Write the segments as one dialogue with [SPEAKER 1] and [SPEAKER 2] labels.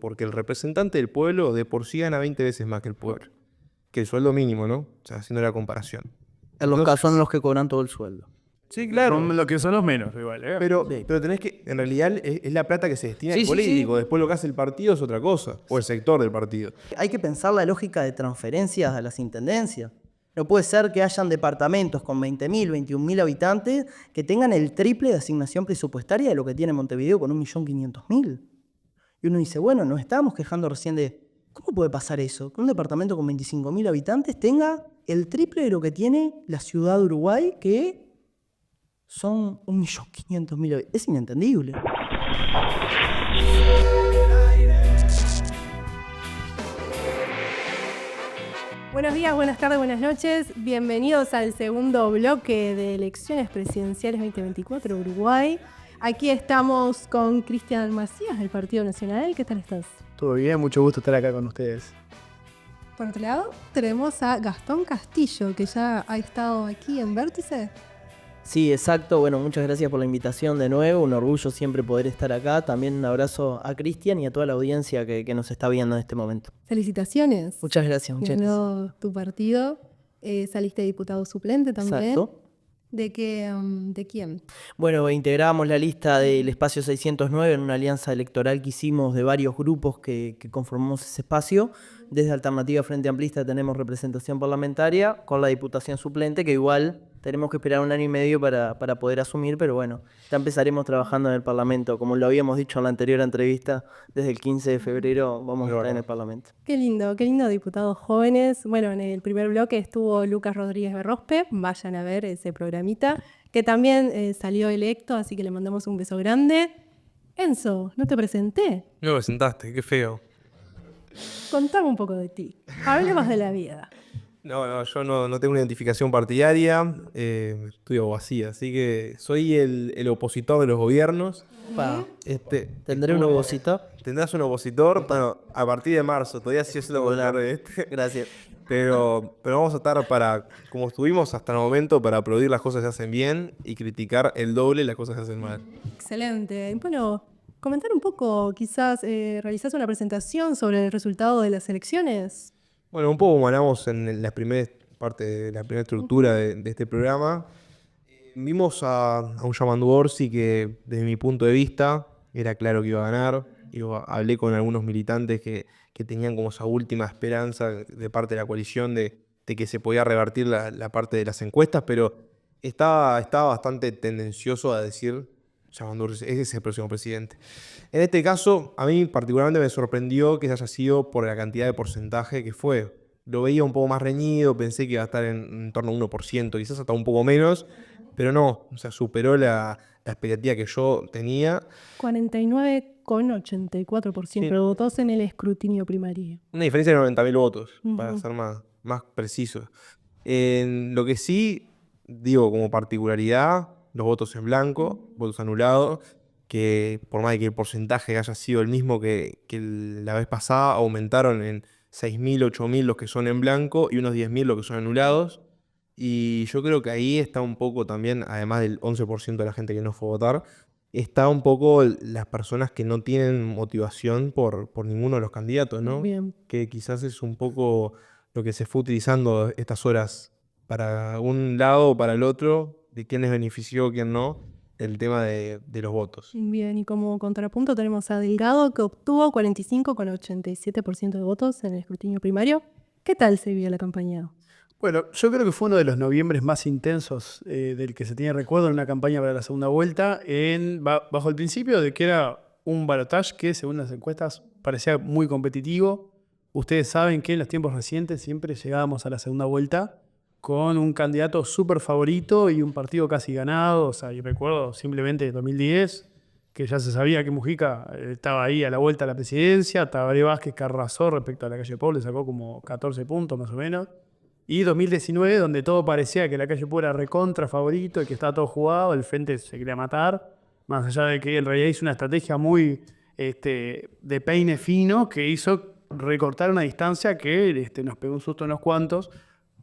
[SPEAKER 1] porque el representante del pueblo de por sí gana 20 veces más que el pueblo, que el sueldo mínimo, ¿no? O sea, haciendo la comparación.
[SPEAKER 2] En los casos son los que cobran todo el sueldo.
[SPEAKER 1] Sí, claro.
[SPEAKER 3] Son lo que son los menos, igual,
[SPEAKER 1] Pero
[SPEAKER 2] Sí.
[SPEAKER 1] tenés que, en realidad, es la plata que se destina
[SPEAKER 2] Sí,
[SPEAKER 1] al
[SPEAKER 2] sí,
[SPEAKER 1] político.
[SPEAKER 2] sí.
[SPEAKER 1] Después lo que hace el partido es otra cosa, o el sector del partido.
[SPEAKER 2] Hay que pensar la lógica de transferencias a las intendencias. No puede ser que hayan departamentos con 20.000, 21.000 habitantes que tengan el triple de asignación presupuestaria de lo que tiene Montevideo con 1.500.000. Y uno dice, bueno, nos estábamos quejando recién de, ¿cómo puede pasar eso? Que un departamento con 25.000 habitantes tenga el triple de lo que tiene la ciudad de Uruguay, que son 1.500.000 habitantes. Es inentendible.
[SPEAKER 4] Buenos días, buenas tardes, buenas noches. Bienvenidos al segundo bloque de Elecciones Presidenciales 2024 Uruguay. Aquí estamos con Cristian Macías del Partido Nacional. ¿Qué tal estás?
[SPEAKER 3] Todo bien, mucho gusto estar acá con ustedes.
[SPEAKER 4] Por otro lado, tenemos a Gastón Castillo, que ya ha estado aquí en Vértice.
[SPEAKER 2] Sí, exacto. Bueno, muchas gracias por la invitación de nuevo. Un orgullo siempre poder estar acá. También un abrazo a Cristian y a toda la audiencia que nos está viendo en este momento.
[SPEAKER 4] Felicitaciones.
[SPEAKER 2] Muchas gracias, muchachos.
[SPEAKER 4] Ganó tu partido. Saliste diputado suplente también.
[SPEAKER 2] Exacto.
[SPEAKER 4] ¿De quién?
[SPEAKER 2] Bueno, integramos la lista del espacio 609 en una alianza electoral que hicimos de varios grupos que conformamos ese espacio. Desde Alternativa Frente Amplista tenemos representación parlamentaria con la diputación suplente, que igual tenemos que esperar 1 año y medio para poder asumir, pero bueno, ya empezaremos trabajando en el Parlamento. Como lo habíamos dicho en la anterior entrevista, desde el 15 de febrero vamos a estar en el Parlamento.
[SPEAKER 4] Qué lindo, diputados jóvenes. Bueno, en el primer bloque estuvo Lucas Rodríguez Berrospe, vayan a ver ese programita, que también salió electo, así que le mandamos un beso grande. Enzo, no te presenté.
[SPEAKER 1] No me presentaste, qué feo.
[SPEAKER 4] Contame un poco de ti, hablemos de la vida.
[SPEAKER 1] No, yo no tengo una identificación partidaria, estudio abogacía, así que soy el opositor de los gobiernos.
[SPEAKER 2] ¿Tendré un opositor?
[SPEAKER 1] Tendrás un opositor, bueno, a partir de marzo, todavía sí es el opositor de este.
[SPEAKER 2] Gracias.
[SPEAKER 1] Pero vamos a estar como estuvimos hasta el momento, para aplaudir las cosas que se hacen bien y criticar el doble las cosas que se hacen mal.
[SPEAKER 4] Excelente. Bueno, comentar un poco, quizás realizás una presentación sobre el resultado de las elecciones.
[SPEAKER 1] Bueno, un poco como hablamos en la primera parte de la primera estructura de este programa. Vimos a un Yamandu Orsi que, desde mi punto de vista, era claro que iba a ganar. Hablé con algunos militantes que tenían como esa última esperanza de parte de la coalición de que se podía revertir la parte de las encuestas, pero estaba bastante tendencioso a decir Yamandu Orsi, ese es el próximo presidente. En este caso, a mí particularmente me sorprendió que haya sido por la cantidad de porcentaje que fue. Lo veía un poco más reñido, pensé que iba a estar en torno a 1%, quizás hasta un poco menos, pero no, o sea, superó la expectativa que yo tenía.
[SPEAKER 4] 49,84% de votos en el escrutinio primario.
[SPEAKER 1] Una diferencia de 90.000 votos, para ser más preciso. En lo que sí, digo, como particularidad, los votos en blanco, votos anulados, que por más de que el porcentaje haya sido el mismo que la vez pasada, aumentaron en 6.000, 8.000 los que son en blanco y unos 10.000 los que son anulados. Y yo creo que ahí está un poco también, además del 11% de la gente que no fue a votar, está un poco las personas que no tienen motivación por ninguno de los candidatos, ¿no?
[SPEAKER 4] Bien.
[SPEAKER 1] Que quizás es un poco lo que se fue utilizando estas horas para un lado o para el otro, de quién les benefició, quién no, el tema de los votos.
[SPEAKER 4] Bien, y como contrapunto tenemos a Delgado, que obtuvo 45,87% de votos en el escrutinio primario. ¿Qué tal se vio la campaña?
[SPEAKER 3] Bueno, yo creo que fue uno de los noviembres más intensos del que se tiene recuerdo en una campaña para la segunda vuelta, bajo el principio de que era un balotaje que, según las encuestas, parecía muy competitivo. Ustedes saben que en los tiempos recientes siempre llegábamos a la segunda vuelta con un candidato súper favorito y un partido casi ganado. O sea, yo recuerdo simplemente 2010, que ya se sabía que Mujica estaba ahí a la vuelta a la presidencia. Tabaré Vázquez, que arrasó respecto a la Calle Pou, le sacó como 14 puntos más o menos. Y 2019, donde todo parecía que la Calle Pou era recontra favorito y que estaba todo jugado, el frente se quería matar, más allá de que en realidad hizo una estrategia muy de peine fino que hizo recortar una distancia que nos pegó un susto a unos cuantos,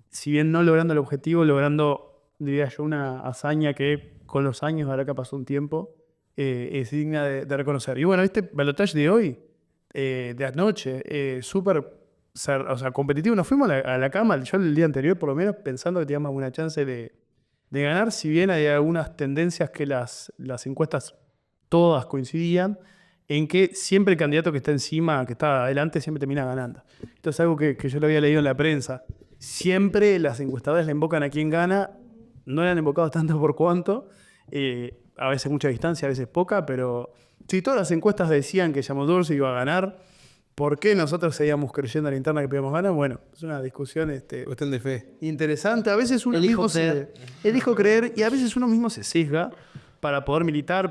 [SPEAKER 3] si bien no logrando el objetivo, logrando, diría yo, una hazaña que con los años, ahora que pasó un tiempo, es digna de reconocer. Y bueno, este balotaje de hoy de anoche, súper, o sea, competitivo. Nos fuimos a la cama, yo el día anterior por lo menos, pensando que teníamos alguna chance de ganar, si bien hay algunas tendencias que las encuestas todas coincidían, en que siempre el candidato que está encima, que está adelante, siempre termina ganando. Esto es algo que yo lo había leído en la prensa. Siempre las encuestadoras le invocan a quien gana, no le han invocado tanto por cuánto, a veces mucha distancia, a veces poca, pero si todas las encuestas decían que Yamadursi iba a ganar, ¿por qué nosotros seguíamos creyendo a la interna que podíamos ganar? Bueno, es una discusión
[SPEAKER 1] Cuestión de fe.
[SPEAKER 3] interesante. A veces uno
[SPEAKER 2] Elijo
[SPEAKER 3] mismo elijo creer y a veces uno mismo se sesga para poder militar.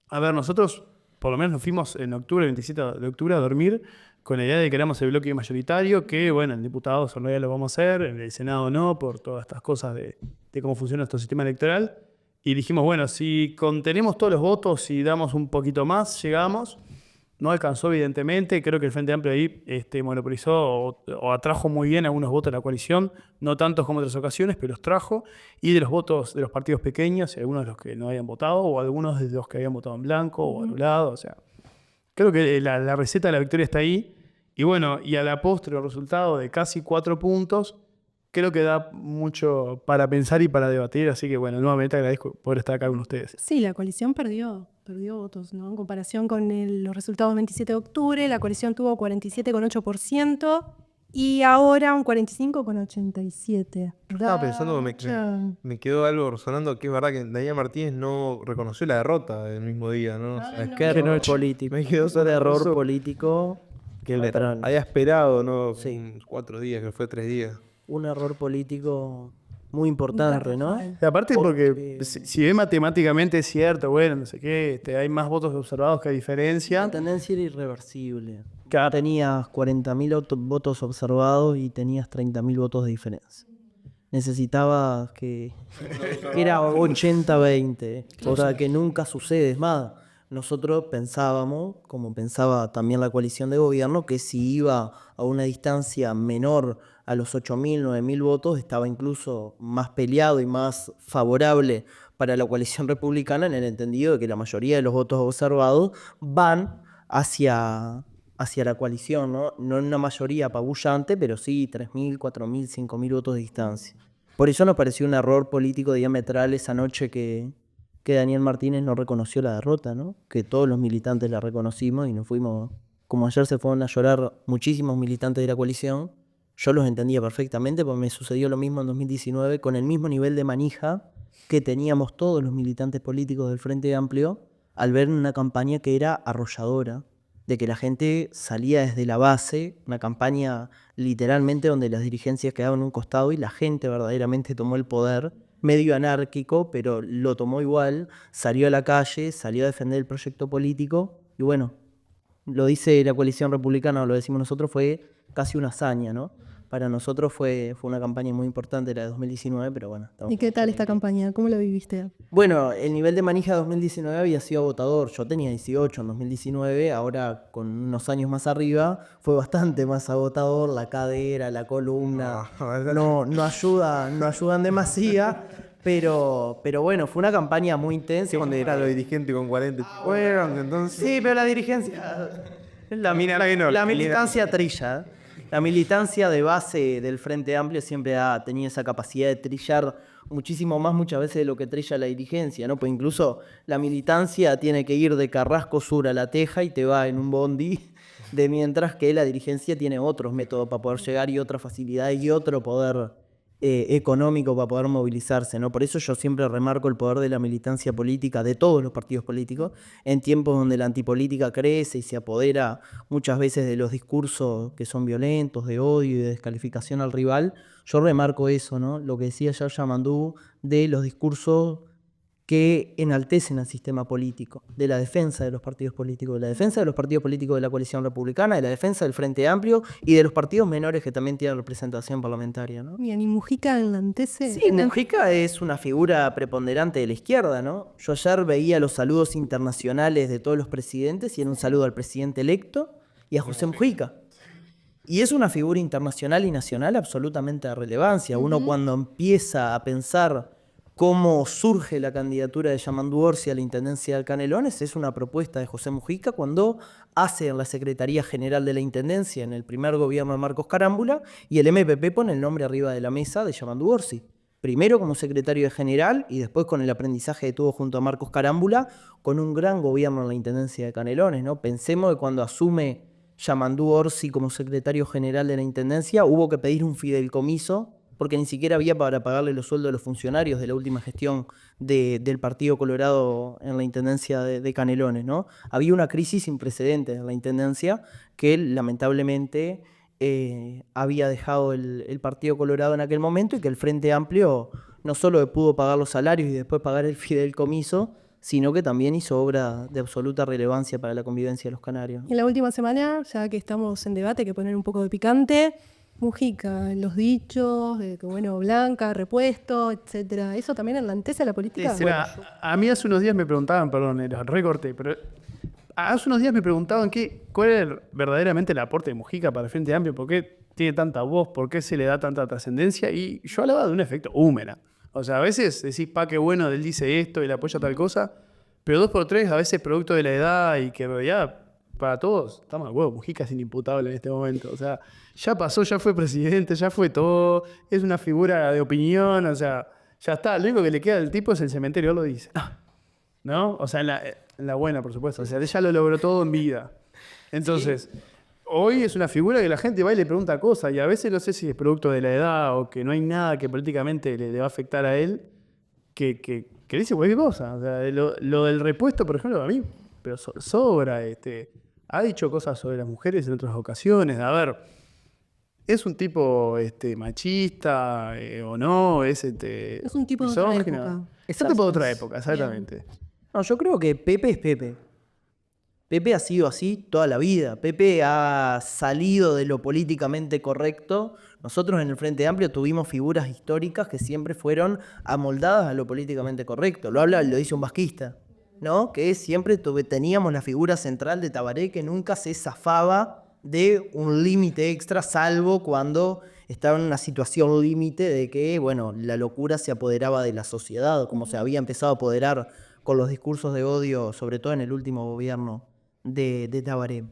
[SPEAKER 3] A ver, nosotros por lo menos nos fuimos en octubre, el 27 de octubre, a dormir con la idea de que éramos el bloque mayoritario, que bueno, en diputados en realidad lo vamos a hacer, en el Senado no, por todas estas cosas de cómo funciona nuestro sistema electoral. Y dijimos, bueno, si contenemos todos los votos y damos un poquito más, llegamos. No alcanzó, evidentemente. Creo que el Frente Amplio ahí monopolizó o atrajo muy bien algunos votos de la coalición, no tantos como en otras ocasiones, pero los trajo. Y de los votos de los partidos pequeños, algunos de los que no habían votado, o algunos de los que habían votado en blanco o anulado. O sea, creo que la receta de la victoria está ahí. Y bueno, y a la postre, el resultado de casi 4 puntos, creo que da mucho para pensar y para debatir. Así que bueno, nuevamente agradezco poder estar acá con ustedes.
[SPEAKER 4] Sí, la coalición perdió votos, ¿no? En comparación con los resultados del 27 de octubre, la coalición tuvo 47,8% y ahora un 45,87%.
[SPEAKER 1] Estaba pensando, me quedó algo resonando, que es verdad que Daniel Martínez no reconoció la derrota el mismo día, ¿no? O sea,
[SPEAKER 2] Qué error político.
[SPEAKER 1] me quedó
[SPEAKER 2] Un
[SPEAKER 1] sonando
[SPEAKER 2] error
[SPEAKER 1] eso.
[SPEAKER 2] político
[SPEAKER 1] Que
[SPEAKER 2] patrón.
[SPEAKER 1] había esperado, ¿no?
[SPEAKER 2] Sí.
[SPEAKER 1] 4 días, que fue 3 días.
[SPEAKER 2] Un error político muy importante, ¿no?
[SPEAKER 3] Y aparte porque si bien matemáticamente es cierto, bueno, no sé qué, hay más votos observados que hay diferencia.
[SPEAKER 2] La tendencia era irreversible.
[SPEAKER 3] Claro.
[SPEAKER 2] Tenías 40.000 votos observados y tenías 30.000 votos de diferencia. Necesitabas que era 80-20, cosa que nunca sucede. Es más, nosotros pensábamos, como pensaba también la coalición de gobierno, que si iba a una distancia menor a los 8.000, 9.000 votos, estaba incluso más peleado y más favorable para la coalición republicana, en el entendido de que la mayoría de los votos observados van hacia la coalición, ¿no? No en una mayoría apabullante, pero sí 3.000, 4.000, 5.000 votos de distancia. Por eso nos pareció un error político diametral esa noche que Daniel Martínez no reconoció la derrota, ¿no? Que todos los militantes la reconocimos y nos fuimos, como ayer se fueron a llorar muchísimos militantes de la coalición. Yo los entendía perfectamente porque me sucedió lo mismo en 2019 con el mismo nivel de manija que teníamos todos los militantes políticos del Frente Amplio al ver una campaña que era arrolladora, de que la gente salía desde la base, una campaña literalmente donde las dirigencias quedaban en un costado y la gente verdaderamente tomó el poder, medio anárquico, pero lo tomó igual, salió a la calle, salió a defender el proyecto político y bueno, lo dice la coalición republicana o lo decimos nosotros, fue casi una hazaña, ¿no? Para nosotros fue una campaña muy importante la de 2019, pero bueno.
[SPEAKER 4] ¿Y qué tal esta campaña? ¿Cómo la viviste?
[SPEAKER 2] Bueno, el nivel de manija de 2019 había sido agotador. Yo tenía 18 en 2019, ahora con unos años más arriba fue bastante más agotador. La cadera, la columna no ayudan demasiado, pero bueno, fue una campaña muy intensa.
[SPEAKER 1] Cuando era los dirigentes con 40. Bueno, entonces.
[SPEAKER 2] Sí, pero la dirigencia, la militancia trilla. La militancia de base del Frente Amplio siempre ha tenido esa capacidad de trillar muchísimo más muchas veces de lo que trilla la dirigencia, ¿no? Pues incluso la militancia tiene que ir de Carrasco Sur a La Teja y te va en un bondi, de mientras que la dirigencia tiene otros métodos para poder llegar y otras facilidades y otro poder económico para poder movilizarse, ¿no? Por eso yo siempre remarco el poder de la militancia política de todos los partidos políticos en tiempos donde la antipolítica crece y se apodera muchas veces de los discursos que son violentos, de odio y de descalificación al rival. Yo remarco eso, ¿no? Lo que decía George Yamandú de los discursos que enaltecen al sistema político, de la defensa de los partidos políticos, de la defensa de los partidos políticos de la coalición republicana, de la defensa del Frente Amplio y de los partidos menores que también tienen representación parlamentaria, ¿no?
[SPEAKER 4] Bien, ¿y Mujica enaltece?
[SPEAKER 2] Sí, Mujica es una figura preponderante de la izquierda, ¿no? Yo ayer veía los saludos internacionales de todos los presidentes y era un saludo al presidente electo y a José Mujica. Y es una figura internacional y nacional absolutamente de relevancia. Uno cuando empieza a pensar cómo surge la candidatura de Yamandu Orsi a la Intendencia del Canelones es una propuesta de José Mujica cuando hace en la Secretaría General de la Intendencia en el primer gobierno de Marcos Carámbula, y el MPP pone el nombre arriba de la mesa de Yamandu Orsi. Primero como secretario de general y después con el aprendizaje que tuvo junto a Marcos Carámbula, con un gran gobierno en la Intendencia de Canelones, ¿no? Pensemos que cuando asume Yamandu Orsi como secretario general de la Intendencia, hubo que pedir un fideicomiso porque ni siquiera había para pagarle los sueldos de los funcionarios de la última gestión del Partido Colorado en la Intendencia de Canelones, ¿no? Había una crisis sin precedentes en la Intendencia que lamentablemente había dejado el Partido Colorado en aquel momento, y que el Frente Amplio no solo pudo pagar los salarios y después pagar el fideicomiso, sino que también hizo obra de absoluta relevancia para la convivencia de los canarios.
[SPEAKER 4] En la última semana, ya que estamos en debate, hay que poner un poco de picante. Mujica, los dichos de que, bueno, Blanca, repuesto, etcétera. ¿Eso también enlantece a la política?
[SPEAKER 3] A mí hace unos días me preguntaban, perdón, era recorté, pero hace unos días me preguntaban cuál era verdaderamente el aporte de Mujica para el Frente Amplio, por qué tiene tanta voz, por qué se le da tanta trascendencia, y yo hablaba de un efecto húmera. O sea, a veces decís, qué bueno, él dice esto, él apoya tal cosa, pero 2x3 a veces producto de la edad y que en realidad para todos, estamos de acuerdo, Mujica es inimputable en este momento. O sea, ya pasó, ya fue presidente, ya fue todo, es una figura de opinión, o sea, ya está. Lo único que le queda al tipo es el cementerio, él lo dice. ¿No? O sea, en la buena, por supuesto. O sea, ella lo logró todo en vida. Entonces, hoy es una figura que la gente va y le pregunta cosas, y a veces no sé si es producto de la edad o que no hay nada que políticamente le va a afectar a él, que dice cualquier cosa. O sea, lo del repuesto, por ejemplo, a mí, pero sobra. Ha dicho cosas sobre las mujeres en otras ocasiones. A ver, ¿es un tipo machista o no? ¿Es
[SPEAKER 4] un tipo de otra
[SPEAKER 3] misógino?
[SPEAKER 4] época.
[SPEAKER 3] Es un tipo de otra época, exactamente.
[SPEAKER 2] No, yo creo que Pepe es Pepe. Pepe ha sido así toda la vida. Pepe ha salido de lo políticamente correcto. Nosotros en el Frente Amplio tuvimos figuras históricas que siempre fueron amoldadas a lo políticamente correcto. Lo dice un vasquista, ¿no? Que siempre teníamos la figura central de Tabaré, que nunca se zafaba de un límite extra, salvo cuando estaba en una situación límite de que, bueno, la locura se apoderaba de la sociedad, como se había empezado a apoderar con los discursos de odio, sobre todo en el último gobierno de Tabaré.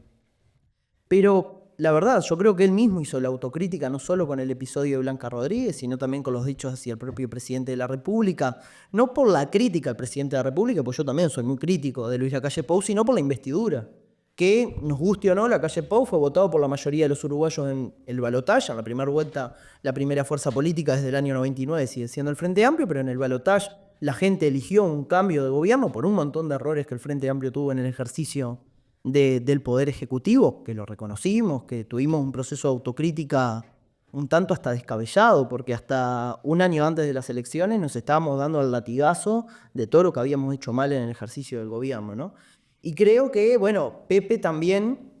[SPEAKER 2] Pero la verdad, yo creo que él mismo hizo la autocrítica, no solo con el episodio de Blanca Rodríguez, sino también con los dichos hacia el propio presidente de la República. No por la crítica al presidente de la República, pues yo también soy muy crítico de Luis Lacalle Pou, sino por la investidura. Que, nos guste o no, Lacalle Pou fue votado por la mayoría de los uruguayos en el balotaje. En la primera vuelta, la primera fuerza política desde el año 99 sigue siendo el Frente Amplio, pero en el balotaje la gente eligió un cambio de gobierno por un montón de errores que el Frente Amplio tuvo en el ejercicio del Poder Ejecutivo, que lo reconocimos, que tuvimos un proceso de autocrítica un tanto hasta descabellado, porque hasta un año antes de las elecciones nos estábamos dando el latigazo de todo lo que habíamos hecho mal en el ejercicio del gobierno, ¿no? Y creo que, bueno, Pepe también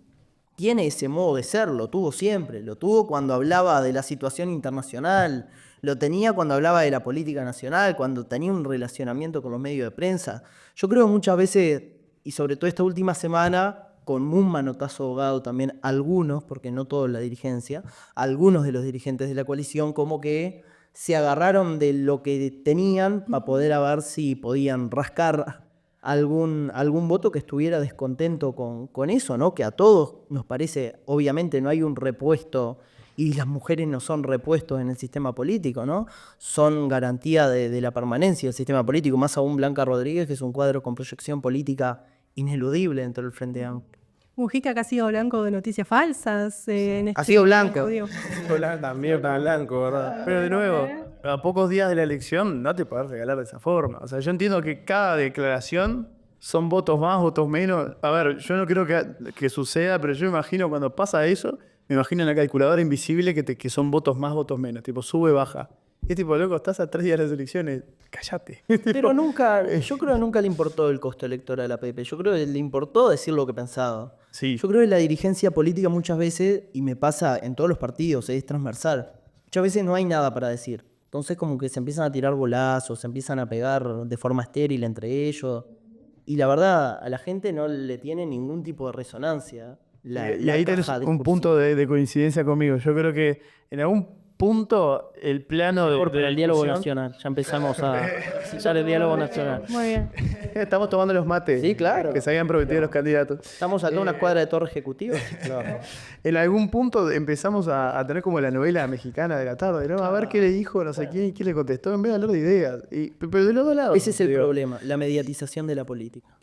[SPEAKER 2] tiene ese modo de ser, lo tuvo siempre, lo tuvo cuando hablaba de la situación internacional, lo tenía cuando hablaba de la política nacional, cuando tenía un relacionamiento con los medios de prensa. Yo creo que muchas veces, y sobre todo esta última semana, con un manotazo ahogado también algunos, porque no toda la dirigencia, algunos de los dirigentes de la coalición como que se agarraron de lo que tenían para poder a ver si podían rascar algún voto que estuviera descontento con eso, ¿no? Que a todos nos parece, obviamente no hay un repuesto y las mujeres no son repuestos en el sistema político, ¿no? Son garantía de la permanencia del sistema político, más aún Blanca Rodríguez, que es un cuadro con proyección política ineludible dentro del Frente Amplio.
[SPEAKER 4] Mujica, que ha sido blanco de noticias falsas.
[SPEAKER 2] Ha sido blanco.
[SPEAKER 1] También está blanco, ¿verdad?
[SPEAKER 3] Pero de nuevo, a pocos días de la elección no te podés regalar de esa forma. O sea, yo entiendo que cada declaración son votos más, votos menos. A ver, yo no creo que suceda, pero yo me imagino cuando pasa eso, me imagino en la calculadora invisible que son votos más, votos menos. Tipo, sube, baja. Y es tipo, loco, estás a 3 días de las elecciones, cállate.
[SPEAKER 2] Pero yo creo que nunca le importó el costo electoral a Pepe. Yo creo que le importó decir lo que pensaba.
[SPEAKER 3] Sí.
[SPEAKER 2] Yo creo que la dirigencia política muchas veces, y me pasa en todos los partidos, es transversal. Muchas veces no hay nada para decir. Entonces como que se empiezan a tirar bolazos, se empiezan a pegar de forma estéril entre ellos. Y la verdad, a la gente no le tiene ningún tipo de resonancia.
[SPEAKER 3] Y ahí tenés un punto de coincidencia conmigo. Yo creo que en algún punto el plano de...
[SPEAKER 2] Por
[SPEAKER 3] de
[SPEAKER 2] el diálogo
[SPEAKER 3] discusión.
[SPEAKER 2] nacional. Ya empezamos a citar el diálogo nacional.
[SPEAKER 4] Muy bien.
[SPEAKER 3] Estamos tomando los mates.
[SPEAKER 2] Sí, claro.
[SPEAKER 3] Que se habían prometido los candidatos.
[SPEAKER 2] Estamos acá en una cuadra de torre ejecutiva.
[SPEAKER 3] En algún punto empezamos a tener como la novela mexicana de la tarde, ¿no? A ver qué le dijo no sé quién y quién le contestó, en vez de hablar de ideas. Pero de los dos lados.
[SPEAKER 2] Ese es el
[SPEAKER 3] digo.
[SPEAKER 2] problema, la mediatización de la política.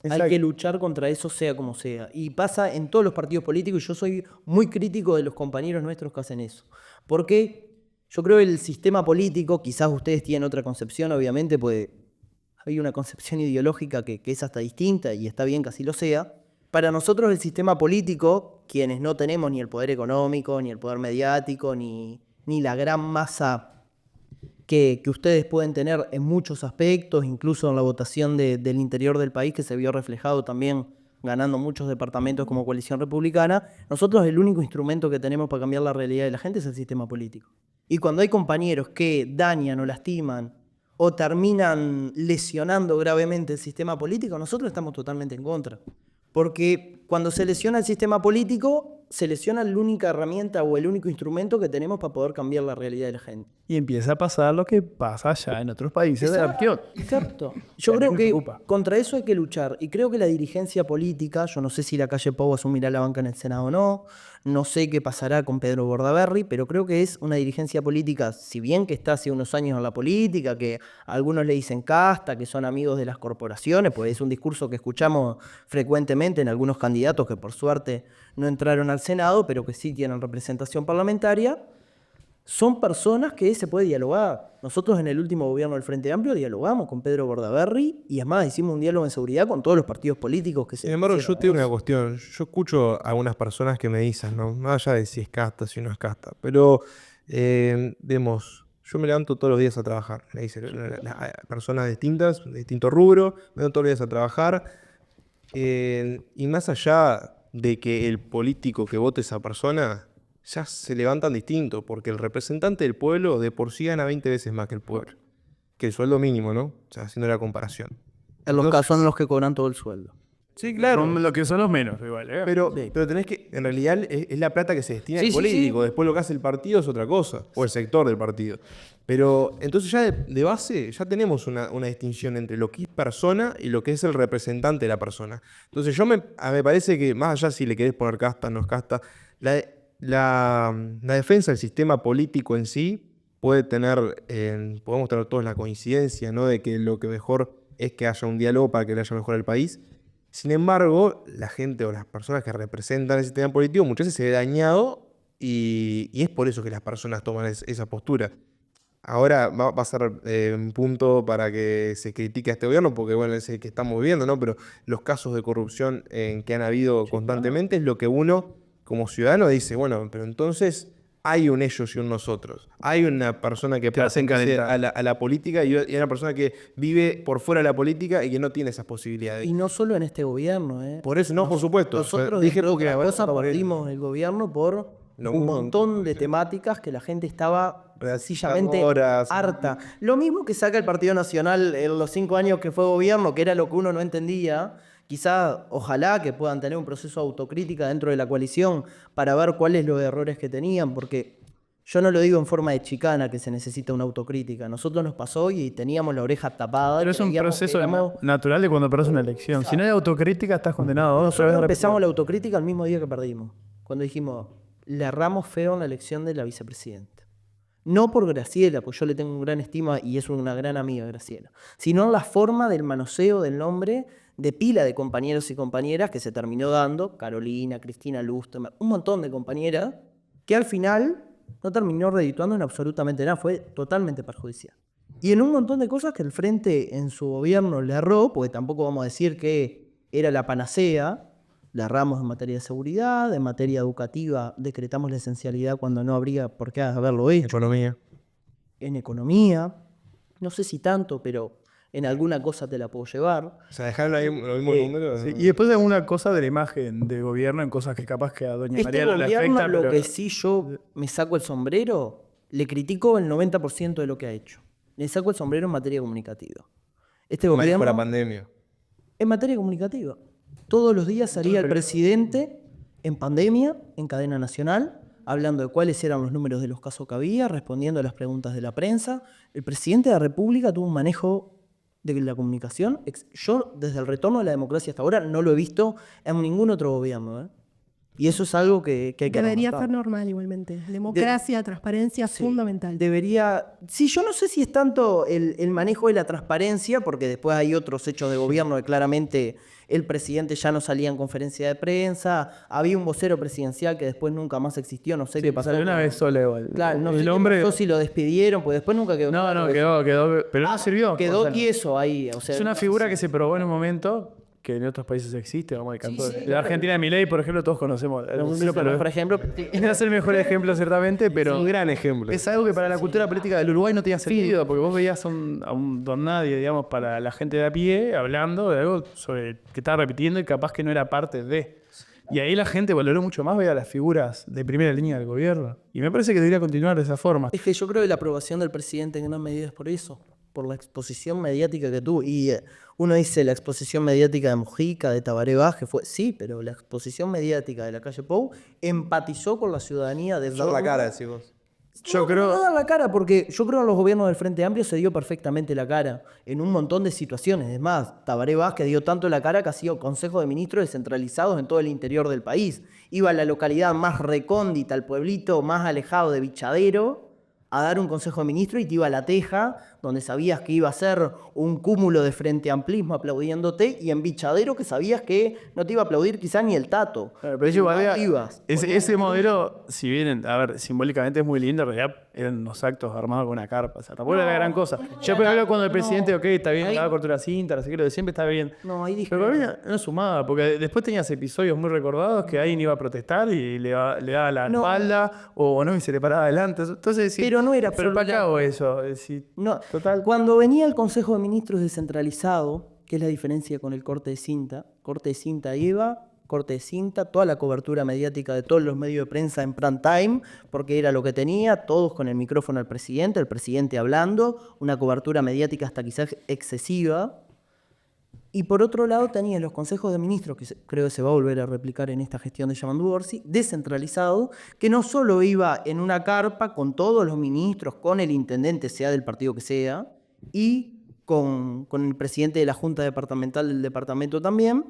[SPEAKER 3] Exacto.
[SPEAKER 2] Hay que luchar contra eso sea como sea. Y pasa en todos los partidos políticos y yo soy muy crítico de los compañeros nuestros que hacen eso. Porque yo creo que el sistema político, quizás ustedes tienen otra concepción, obviamente, pues hay una concepción ideológica que es hasta distinta y está bien que así lo sea. Para nosotros el sistema político, quienes no tenemos ni el poder económico, ni el poder mediático, ni la gran masa que ustedes pueden tener en muchos aspectos, incluso en la votación del interior del país, que se vio reflejado también ganando muchos departamentos como coalición republicana, nosotros el único instrumento que tenemos para cambiar la realidad de la gente es el sistema político. Y cuando hay compañeros que dañan o lastiman o terminan lesionando gravemente el sistema político, nosotros estamos totalmente en contra. Porque cuando se lesiona el sistema político, se lesiona la única herramienta o el único instrumento que tenemos para poder cambiar la realidad de la gente.
[SPEAKER 3] Y empieza a pasar lo que pasa ya en otros países de la región.
[SPEAKER 2] Exacto. Yo creo que contra eso hay que luchar. Y creo que la dirigencia política, yo no sé si la calle Pau asumirá la banca en el Senado o no, no sé qué pasará con Pedro Bordaberry, pero creo que es una dirigencia política, si bien que está hace unos años en la política, que algunos le dicen casta, que son amigos de las corporaciones, pues es un discurso que escuchamos frecuentemente en algunos candidatos que por suerte no entraron al Senado, pero que sí tienen representación parlamentaria. Son personas que se puede dialogar. Nosotros en el último gobierno del Frente Amplio dialogamos con Pedro Bordaberry y además hicimos un diálogo en seguridad con todos los partidos políticos que se...
[SPEAKER 1] Sin embargo, yo te digo una cuestión. Yo escucho a algunas personas que me dicen, ¿no? Más allá de si es casta, si no es casta. Pero, vemos, yo me levanto todos los días a trabajar. Me dicen personas distintas, de distinto rubro, me levanto todos los días a trabajar. Y más allá de que el político que vote esa persona, ya se levantan distinto, porque el representante del pueblo de por sí gana 20 veces más que el pueblo. Que el sueldo mínimo, ¿no? O sea, haciendo la comparación.
[SPEAKER 2] En los casos son los que cobran todo el sueldo.
[SPEAKER 1] Sí, claro.
[SPEAKER 3] Son lo que son los menos, igual.
[SPEAKER 1] Pero
[SPEAKER 2] Sí.
[SPEAKER 1] tenés que, en realidad, es la plata que se destina
[SPEAKER 2] Sí,
[SPEAKER 1] al
[SPEAKER 2] sí,
[SPEAKER 1] político.
[SPEAKER 2] sí.
[SPEAKER 1] Después lo que hace el partido es otra cosa. O el sector del partido. Pero entonces ya de base ya tenemos una distinción entre lo que es persona y lo que es el representante de la persona. Entonces me parece que, más allá si le querés poner casta o no es casta, la defensa del sistema político en sí puede tener, podemos tener todos la coincidencia, ¿no? De que lo que mejor es que haya un diálogo para que le haya mejor al país. Sin embargo, la gente o las personas que representan el sistema político muchas veces se ve dañado y es por eso que las personas toman esa postura. Ahora va a ser un punto para que se critique a este gobierno, porque bueno, es el que estamos viviendo, ¿no? Pero los casos de corrupción que han habido constantemente es lo que uno, como ciudadano, dice, bueno, pero entonces hay un ellos y un nosotros. Hay una persona que pertenece a la política y una persona que vive por fuera de la política y que no tiene esas posibilidades.
[SPEAKER 2] Y no solo en este gobierno, ¿eh?
[SPEAKER 1] Por eso, no, por supuesto.
[SPEAKER 2] Nosotros
[SPEAKER 1] Dije
[SPEAKER 2] dije
[SPEAKER 1] porque
[SPEAKER 2] que
[SPEAKER 1] la
[SPEAKER 2] cosa
[SPEAKER 1] verdad,
[SPEAKER 2] partimos el gobierno por un montón de temáticas que la gente estaba sencillamente
[SPEAKER 1] horas.
[SPEAKER 2] harta. Lo mismo que saca el Partido Nacional en los 5 años que fue gobierno, que era lo que uno no entendía. Quizá, ojalá que puedan tener un proceso de autocrítica dentro de la coalición para ver cuáles los errores que tenían, porque yo no lo digo en forma de chicana que se necesita una autocrítica. Nosotros nos pasó y teníamos la oreja tapada.
[SPEAKER 3] Pero es un
[SPEAKER 2] creíamos que
[SPEAKER 3] proceso
[SPEAKER 2] éramos...
[SPEAKER 3] natural de cuando perdés una elección. Si no hay autocrítica, estás condenado.
[SPEAKER 2] Nosotros empezamos la autocrítica el mismo día que perdimos. Cuando dijimos, le erramos feo en la elección de la vicepresidenta. No por Graciela, pues yo le tengo un gran estima y es una gran amiga Graciela, sino en la forma del manoseo del nombre de pila de compañeros y compañeras que se terminó dando, Carolina, Cristina Luster, un montón de compañeras, que al final no terminó redituando en absolutamente nada, fue totalmente perjudicial. Y en un montón de cosas que el Frente en su gobierno le erró, porque tampoco vamos a decir que era la panacea. Le erramos en materia de seguridad, en materia educativa decretamos la esencialidad cuando no habría por qué haberlo hecho.
[SPEAKER 1] Economía.
[SPEAKER 2] En economía, no sé si tanto, pero en alguna cosa te la puedo llevar.
[SPEAKER 1] O sea, dejaron ahí los mismos números.
[SPEAKER 3] Sí, y después de alguna cosa de la imagen de gobierno en cosas que capaz que a doña
[SPEAKER 2] Este
[SPEAKER 3] María no le
[SPEAKER 2] gobierno,
[SPEAKER 3] afecta.
[SPEAKER 2] lo
[SPEAKER 3] Pero
[SPEAKER 2] que sí yo me saco el sombrero, le critico el 90% de lo que ha hecho. Le saco el sombrero en materia comunicativa. Este
[SPEAKER 1] Más
[SPEAKER 2] gobierno,
[SPEAKER 1] por la pandemia.
[SPEAKER 2] en materia comunicativa. Todos los días salía el presidente en pandemia, en cadena nacional, hablando de cuáles eran los números de los casos que había, respondiendo a las preguntas de la prensa. El presidente de la República tuvo un manejo de la comunicación. Yo, desde el retorno de la democracia hasta ahora, no lo he visto en ningún otro gobierno, ¿eh? Y eso es algo que hay que
[SPEAKER 4] Debería
[SPEAKER 2] remarcar.
[SPEAKER 4] ser normal igualmente. Democracia, transparencia,
[SPEAKER 2] Sí,
[SPEAKER 4] fundamental.
[SPEAKER 2] Debería. Sí, yo no sé si es tanto el manejo de la transparencia, porque después hay otros hechos de gobierno que claramente el presidente ya no salía en conferencia de prensa. Había un vocero presidencial que después nunca más existió, no sé qué pasó.
[SPEAKER 3] Salió una vez sola igual.
[SPEAKER 2] Claro, no sé
[SPEAKER 3] el
[SPEAKER 2] qué
[SPEAKER 3] hombre.
[SPEAKER 2] pasó, si lo despidieron, pues después nunca quedó.
[SPEAKER 3] No, quedó. Pero no sirvió.
[SPEAKER 2] Quedó
[SPEAKER 3] O sea,
[SPEAKER 2] tieso ahí. O sea,
[SPEAKER 3] es una figura que se probó en un momento que en otros países existe, vamos a cantar. La Argentina de Milei, por ejemplo, todos conocemos.
[SPEAKER 2] por ejemplo,
[SPEAKER 3] No es el mejor ejemplo, ciertamente, pero
[SPEAKER 1] Un gran ejemplo.
[SPEAKER 3] es algo que para la cultura política del Uruguay no tenía sentido, porque vos veías a un don nadie, digamos, para la gente de a pie, hablando de algo sobre que estaba repitiendo y capaz que no era parte de. Y ahí la gente valoró mucho más, veía las figuras de primera línea del gobierno. Y me parece que debería continuar de esa forma.
[SPEAKER 2] es que yo creo que la aprobación del presidente en gran medida es por eso, por la exposición mediática que tuvo. Y uno dice la exposición mediática de Mujica, de Tabaré Vázquez, fue sí, pero la exposición mediática de la calle Pou empatizó con la ciudadanía de
[SPEAKER 1] Dar la cara, decís vos.
[SPEAKER 2] No dar la cara, porque yo creo que en los gobiernos del Frente Amplio se dio perfectamente la cara en un montón de situaciones. Es más, Tabaré Vázquez dio tanto la cara que ha sido consejo de ministros descentralizados en todo el interior del país. Iba a la localidad más recóndita, al pueblito más alejado de Bichadero, a dar un consejo de ministros y te iba a La Teja, donde sabías que iba a ser un cúmulo de frente amplismo aplaudiéndote, y en Bichadero que sabías que no te iba a aplaudir quizás ni el Tato.
[SPEAKER 3] Pero yo igual
[SPEAKER 2] ibas.
[SPEAKER 3] ese modelo, si bien, a ver, simbólicamente es muy lindo, en realidad eran unos actos armados con una carpa, o sea, tampoco era la gran cosa. Yo pero hablo cuando el presidente, ok, está bien, la cortura cinta, no sé qué, lo de siempre está bien.
[SPEAKER 2] No, ahí dije.
[SPEAKER 3] Pero para mí no sumaba, porque después tenías episodios muy recordados que alguien iba a protestar y le daba la espalda, o no, y se le paraba adelante. Entonces, sí,
[SPEAKER 2] Pero no era
[SPEAKER 3] pero ¿para qué hago eso?
[SPEAKER 2] No,
[SPEAKER 3] Total.
[SPEAKER 2] Cuando venía el Consejo de Ministros descentralizado, que es la diferencia con el corte de cinta iba, corte de cinta, toda la cobertura mediática de todos los medios de prensa en prime time, porque era lo que tenía, todos con el micrófono al presidente, el presidente hablando, una cobertura mediática hasta quizás excesiva. Y por otro lado tenía los consejos de ministros, que creo que se va a volver a replicar en esta gestión de Yamandu Orsi, descentralizado, que no solo iba en una carpa con todos los ministros, con el intendente, sea del partido que sea, y con el presidente de la Junta Departamental del departamento también,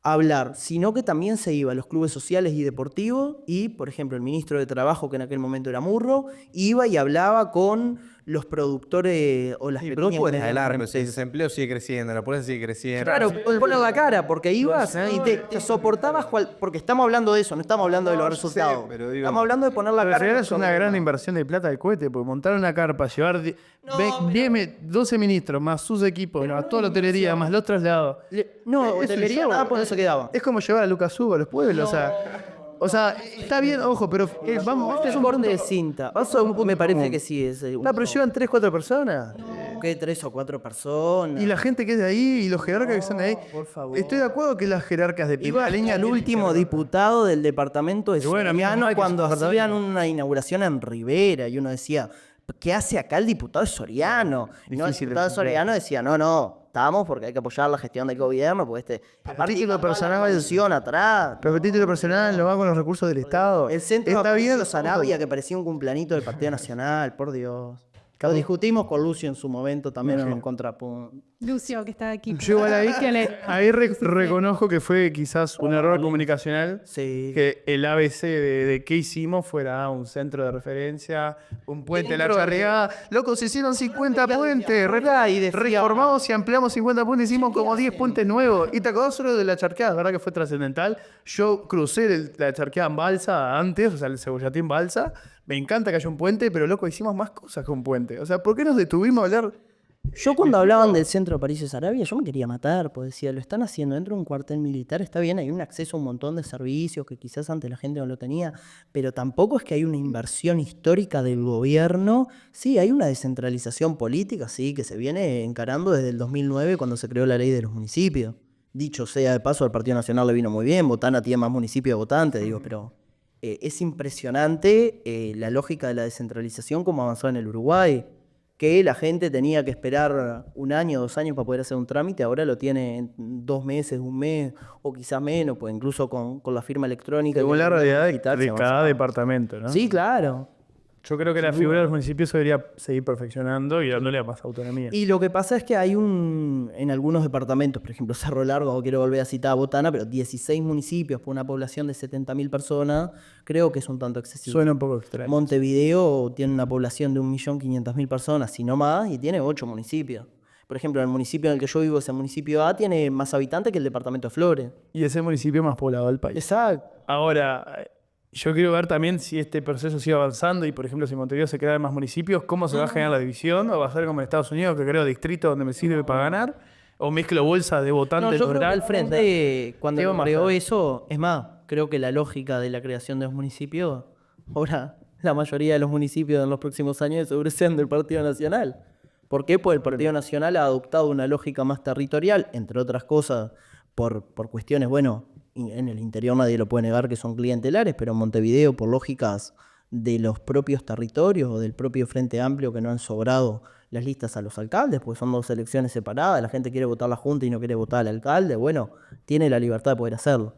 [SPEAKER 2] a hablar, sino que también se iba a los clubes sociales y deportivos y, por ejemplo, el ministro de Trabajo, que en aquel momento era Murro, iba y hablaba con los productores o las
[SPEAKER 1] Pero
[SPEAKER 2] pequeñas
[SPEAKER 1] vos podés
[SPEAKER 2] y medianas
[SPEAKER 1] alarme, el
[SPEAKER 2] empresas.
[SPEAKER 1] desempleo sigue creciendo, la pobreza sigue creciendo.
[SPEAKER 2] Claro, poner la cara, porque ibas y te soportabas, porque estamos hablando de eso, no estamos hablando de los resultados.
[SPEAKER 1] pero digo-
[SPEAKER 2] Estamos hablando de poner la
[SPEAKER 3] En
[SPEAKER 2] cara.
[SPEAKER 3] realidad es una gran inversión de plata del cohete, porque montar una carpa, llevar 12 ministros, más sus equipos, más toda la hotelería, más los traslados.
[SPEAKER 2] No,
[SPEAKER 3] Es un
[SPEAKER 2] hotelería
[SPEAKER 3] show.
[SPEAKER 2] nada, por eso quedaba.
[SPEAKER 3] Es como llevar a Lucas Hugo a los pueblos, o sea, está bien, ojo, pero vamos,
[SPEAKER 2] Este
[SPEAKER 3] es
[SPEAKER 2] es
[SPEAKER 3] un
[SPEAKER 2] corte
[SPEAKER 3] punto.
[SPEAKER 2] de cinta. Me parece que sí es.
[SPEAKER 3] No, pero llevan 3, 4 personas.
[SPEAKER 2] ¿Qué? 3 o 4 personas.
[SPEAKER 3] Y la gente que es de ahí, y los jerarcas que son de ahí.
[SPEAKER 2] por favor.
[SPEAKER 3] Estoy de acuerdo que las jerarcas de
[SPEAKER 2] Iba el último diputado del departamento de
[SPEAKER 3] bueno,
[SPEAKER 2] Soriano
[SPEAKER 3] hay que
[SPEAKER 2] cuando
[SPEAKER 3] soportar
[SPEAKER 2] hacían una inauguración en Rivera y uno decía, ¿qué hace acá el diputado de Soriano? Y no, el
[SPEAKER 3] Difícil de
[SPEAKER 2] diputado de Soriano decía, no, estamos porque hay que apoyar la gestión del gobierno, porque aparte
[SPEAKER 3] título
[SPEAKER 2] iba toda la
[SPEAKER 3] personal-
[SPEAKER 2] coalición atrás.
[SPEAKER 3] Pero el título personal lo va con los recursos del Estado.
[SPEAKER 2] El centro
[SPEAKER 3] está
[SPEAKER 2] de
[SPEAKER 3] bien.
[SPEAKER 2] apoyo a Sarabia, que parecía un cumplanito del Partido Nacional, por Dios. Lo discutimos con Lucio en su momento también en los contrapuntos.
[SPEAKER 4] Lucio, que está aquí.
[SPEAKER 3] Yo igual ahí,
[SPEAKER 4] Que le-
[SPEAKER 3] reconozco que fue quizás un error comunicacional.
[SPEAKER 2] Sí.
[SPEAKER 3] Que el ABC de qué hicimos fuera un centro de referencia, un puente de la
[SPEAKER 2] Dentro de-
[SPEAKER 3] charreada. Loco, se hicieron 50 puentes.
[SPEAKER 2] Y decía-
[SPEAKER 3] Reformamos y ampliamos 50 puentes, hicimos como 10 puentes nuevos. Y te acordás solo de la charqueada, ¿verdad que fue trascendental? Yo crucé la charqueada en balsa antes, o sea, el Cebollatín balsa. Me encanta que haya un puente, pero loco, hicimos más cosas que un puente. O sea, ¿por qué nos detuvimos a hablar?
[SPEAKER 2] Yo cuando hablaban del centro de París de Sarabia, yo me quería matar, porque decía, lo están haciendo dentro de un cuartel militar, está bien, hay un acceso a un montón de servicios que quizás antes la gente no lo tenía, pero tampoco es que hay una inversión histórica del gobierno. Sí, hay una descentralización política, sí, que se viene encarando desde el 2009 cuando se creó la ley de los municipios. Dicho sea de paso, al Partido Nacional le vino muy bien, Botana tiene más municipios de votantes, digo, pero es impresionante la lógica de la descentralización como avanzó en el Uruguay. que la gente tenía que esperar 1 año, 2 años para poder hacer un trámite, ahora lo tiene en 2 meses, 1 mes, o quizás menos, pues incluso con la firma electrónica.
[SPEAKER 3] Según la realidad de
[SPEAKER 2] digital,
[SPEAKER 3] cada departamento, ¿no?
[SPEAKER 2] Sí, claro.
[SPEAKER 3] Yo creo que la figura de los municipios se debería seguir perfeccionando y dándole más autonomía.
[SPEAKER 2] Y lo que pasa es que hay en algunos departamentos, por ejemplo, Cerro Largo, quiero volver a citar a Botana, pero 16 municipios por una población de 70.000 personas, creo que es un tanto excesivo.
[SPEAKER 3] Suena un poco extraño.
[SPEAKER 2] Montevideo tiene una población de 1.500.000 personas, si no más, y tiene 8 municipios. Por ejemplo, el municipio en el que yo vivo, ese municipio A, tiene más habitantes que el departamento de Flores.
[SPEAKER 3] Y es el municipio más poblado del país.
[SPEAKER 2] Exacto.
[SPEAKER 3] Ahora, yo quiero ver también si este proceso sigue avanzando y, por ejemplo, si en Montevideo se crean más municipios, cómo se va a generar la división, o va a ser como en Estados Unidos, que creo distrito donde me sirve para ganar, o mezclo bolsa de votantes.
[SPEAKER 2] No, yo creo que
[SPEAKER 3] rural.
[SPEAKER 2] el Frente, cuando
[SPEAKER 3] Digo más
[SPEAKER 2] creó
[SPEAKER 3] tarde.
[SPEAKER 2] eso, es más, creo que la lógica de la creación de los municipios, ahora la mayoría de los municipios en los próximos años seguro sean del Partido Nacional. ¿Por qué? Pues el Partido Nacional ha adoptado una lógica más territorial, entre otras cosas, por cuestiones, bueno, en el interior nadie lo puede negar que son clientelares, pero en Montevideo, por lógicas de los propios territorios o del propio Frente Amplio, que no han sobrado las listas a los alcaldes, pues son 2 elecciones separadas, la gente quiere votar la Junta y no quiere votar al alcalde, bueno, tiene la libertad de poder hacerlo.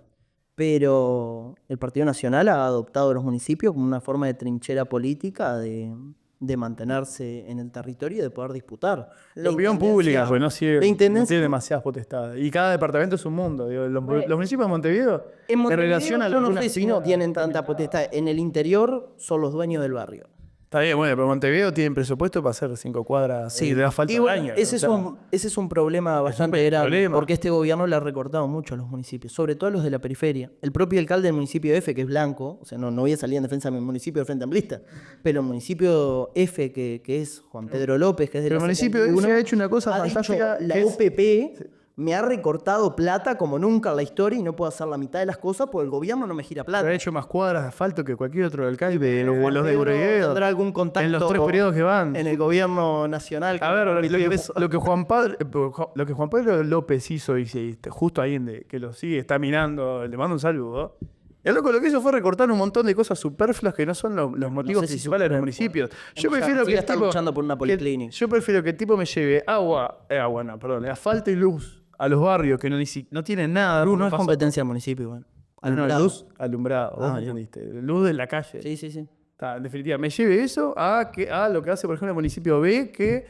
[SPEAKER 2] Pero el Partido Nacional ha adoptado los municipios como una forma de trinchera política de mantenerse en el territorio y de poder disputar.
[SPEAKER 3] La opinión pública, pues no,
[SPEAKER 2] la
[SPEAKER 3] no
[SPEAKER 2] intendencia-
[SPEAKER 3] tiene demasiadas potestades. Y cada departamento es un mundo. Digo, los municipios de Montevideo,
[SPEAKER 2] En Montevideo,
[SPEAKER 3] relación a
[SPEAKER 2] yo no
[SPEAKER 3] algunas-
[SPEAKER 2] sé si no tienen tanta potestad. En el interior son los dueños del barrio.
[SPEAKER 3] Está bien, bueno, pero Montevideo tiene presupuesto para hacer 5 cuadras. Sí, le da falta
[SPEAKER 2] Y
[SPEAKER 3] de
[SPEAKER 2] bueno,
[SPEAKER 3] años.
[SPEAKER 2] ese es un problema bastante grande,
[SPEAKER 3] problema.
[SPEAKER 2] porque este gobierno le ha recortado mucho a los municipios, sobre todo a los de la periferia. El propio alcalde del municipio F, que es blanco, o sea, no voy a salir en defensa de mi municipio de Frente Amplista, pero el municipio F, que es Juan Pedro López, que es de
[SPEAKER 3] Pero el
[SPEAKER 2] la
[SPEAKER 3] municipio
[SPEAKER 2] 71,
[SPEAKER 3] F ha hecho una cosa
[SPEAKER 2] ha dicho,
[SPEAKER 3] fantástica.
[SPEAKER 2] la
[SPEAKER 3] que es-
[SPEAKER 2] UPP me ha recortado plata como nunca en la historia y no puedo hacer la mitad de las cosas porque el gobierno no me gira plata.
[SPEAKER 3] ha hecho más cuadras de asfalto que cualquier otro alcalde, o los de Bureguedo.
[SPEAKER 2] ¿Tendrá algún contacto
[SPEAKER 3] En los 3 periodos que van.
[SPEAKER 2] en el gobierno nacional?
[SPEAKER 3] A ver, lo que Juan Pedro López hizo, y justo ahí que lo sigue, está minando, le mando un saludo. El loco lo que hizo fue recortar un montón de cosas superfluas que no son los motivos
[SPEAKER 2] sé si
[SPEAKER 3] principales de los municipios. Yo prefiero que el
[SPEAKER 2] está
[SPEAKER 3] tipo,
[SPEAKER 2] luchando por una policlínica.
[SPEAKER 3] yo prefiero que el tipo me lleve asfalto y luz a los barrios que no tienen nada.
[SPEAKER 2] No es
[SPEAKER 3] pasa-
[SPEAKER 2] competencia del municipio, igual.
[SPEAKER 3] No,
[SPEAKER 2] Alumbrado.
[SPEAKER 3] luz, alumbrado. Vos
[SPEAKER 2] Ah,
[SPEAKER 3] me
[SPEAKER 2] ya.
[SPEAKER 3] entendiste. Luz de la calle.
[SPEAKER 2] Sí, sí, sí.
[SPEAKER 3] Está, en definitiva, me lleve eso a lo que hace, por ejemplo, el municipio B, que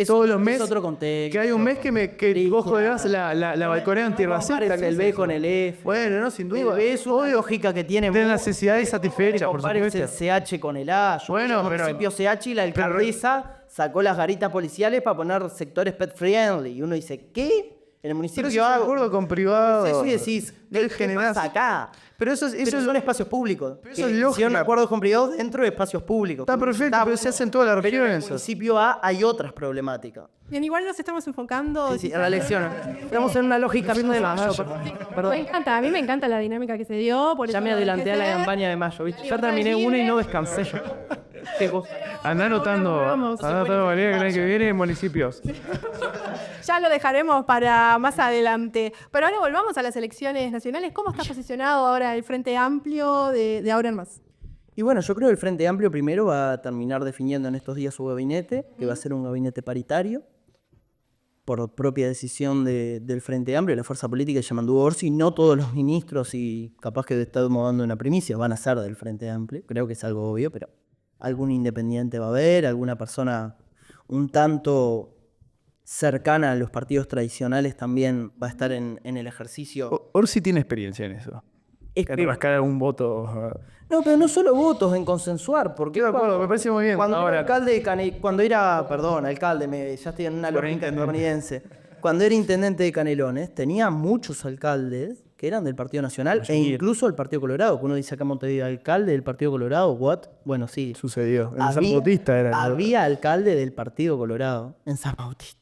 [SPEAKER 3] todos los
[SPEAKER 2] Es
[SPEAKER 3] meses.
[SPEAKER 2] otro contexto.
[SPEAKER 3] Que hay un mes que cojo de gas la balconea en tierra seca.
[SPEAKER 2] Compares el B con el F.
[SPEAKER 3] Bueno, no, sin duda.
[SPEAKER 2] El B es una lógica que tiene
[SPEAKER 3] De necesidades satisfechas, por
[SPEAKER 2] compares el
[SPEAKER 3] supuesto.
[SPEAKER 2] CH con el A. Yo
[SPEAKER 3] Bueno,
[SPEAKER 2] fui al
[SPEAKER 3] pero-
[SPEAKER 2] municipio CH y la alcaldesa sacó las garitas policiales para poner sectores pet friendly. Y uno dice, ¿qué? En el municipio
[SPEAKER 3] Pero eso es
[SPEAKER 2] A,
[SPEAKER 3] un acuerdo con privado.
[SPEAKER 2] eso y decís,
[SPEAKER 3] Del
[SPEAKER 2] ¿qué
[SPEAKER 3] general.
[SPEAKER 2] pasa acá?
[SPEAKER 3] Pero eso
[SPEAKER 2] Pero son espacios públicos.
[SPEAKER 3] Pero eso es
[SPEAKER 2] Que
[SPEAKER 3] lógica.
[SPEAKER 2] hicieron acuerdos con privados dentro de espacios públicos.
[SPEAKER 3] Está perfecto, pero se hace en toda la
[SPEAKER 2] Pero
[SPEAKER 3] región
[SPEAKER 2] en el
[SPEAKER 3] eso.
[SPEAKER 2] municipio A hay otras problemáticas.
[SPEAKER 4] Bien, igual nos estamos enfocando.
[SPEAKER 2] Sí, en la elección. Estamos en una lógica bien de más.
[SPEAKER 4] Me encanta, a mí me encanta la dinámica que se dio. Por
[SPEAKER 2] Ya
[SPEAKER 4] eso
[SPEAKER 2] me adelanté a la
[SPEAKER 4] empecé.
[SPEAKER 2] campaña de mayo, ¿viste? Ya
[SPEAKER 4] Libertad
[SPEAKER 2] terminé
[SPEAKER 4] libre.
[SPEAKER 2] una y no descansé yo. Qué cosa.
[SPEAKER 3] Andá anotando,
[SPEAKER 4] Vamos.
[SPEAKER 3] Valeria, que el año que viene en municipios.
[SPEAKER 4] Ya lo dejaremos para más adelante. Pero ahora volvamos a las elecciones nacionales. ¿Cómo está posicionado ahora el Frente Amplio de ahora en más?
[SPEAKER 2] Y bueno, yo creo que el Frente Amplio primero va a terminar definiendo en estos días su gabinete, que va a ser un gabinete paritario, por propia decisión del Frente Amplio, la fuerza política de Yamandu Orsi. No todos los ministros, y capaz que estamos dando una primicia, van a ser del Frente Amplio. Creo que es algo obvio, pero algún independiente va a haber, alguna persona un tanto cercana a los partidos tradicionales también va a estar en el ejercicio.
[SPEAKER 3] Orsi tiene experiencia en eso.
[SPEAKER 2] Es
[SPEAKER 3] En rascar algún voto.
[SPEAKER 2] No, pero no solo votos, en consensuar, porque
[SPEAKER 3] Estoy de acuerdo, me parece muy bien.
[SPEAKER 2] Cuando
[SPEAKER 3] Ahora-
[SPEAKER 2] era alcalde de ya estoy en una lógica estadounidense. Cuando era intendente de Canelones, tenía muchos alcaldes que eran del Partido Nacional e incluso del Partido Colorado. Que uno dice acá en Montevideo, alcalde del Partido Colorado, ¿what? Bueno, sí.
[SPEAKER 3] Sucedió. En San Bautista era.
[SPEAKER 2] Había alcalde del Partido Colorado en San Bautista.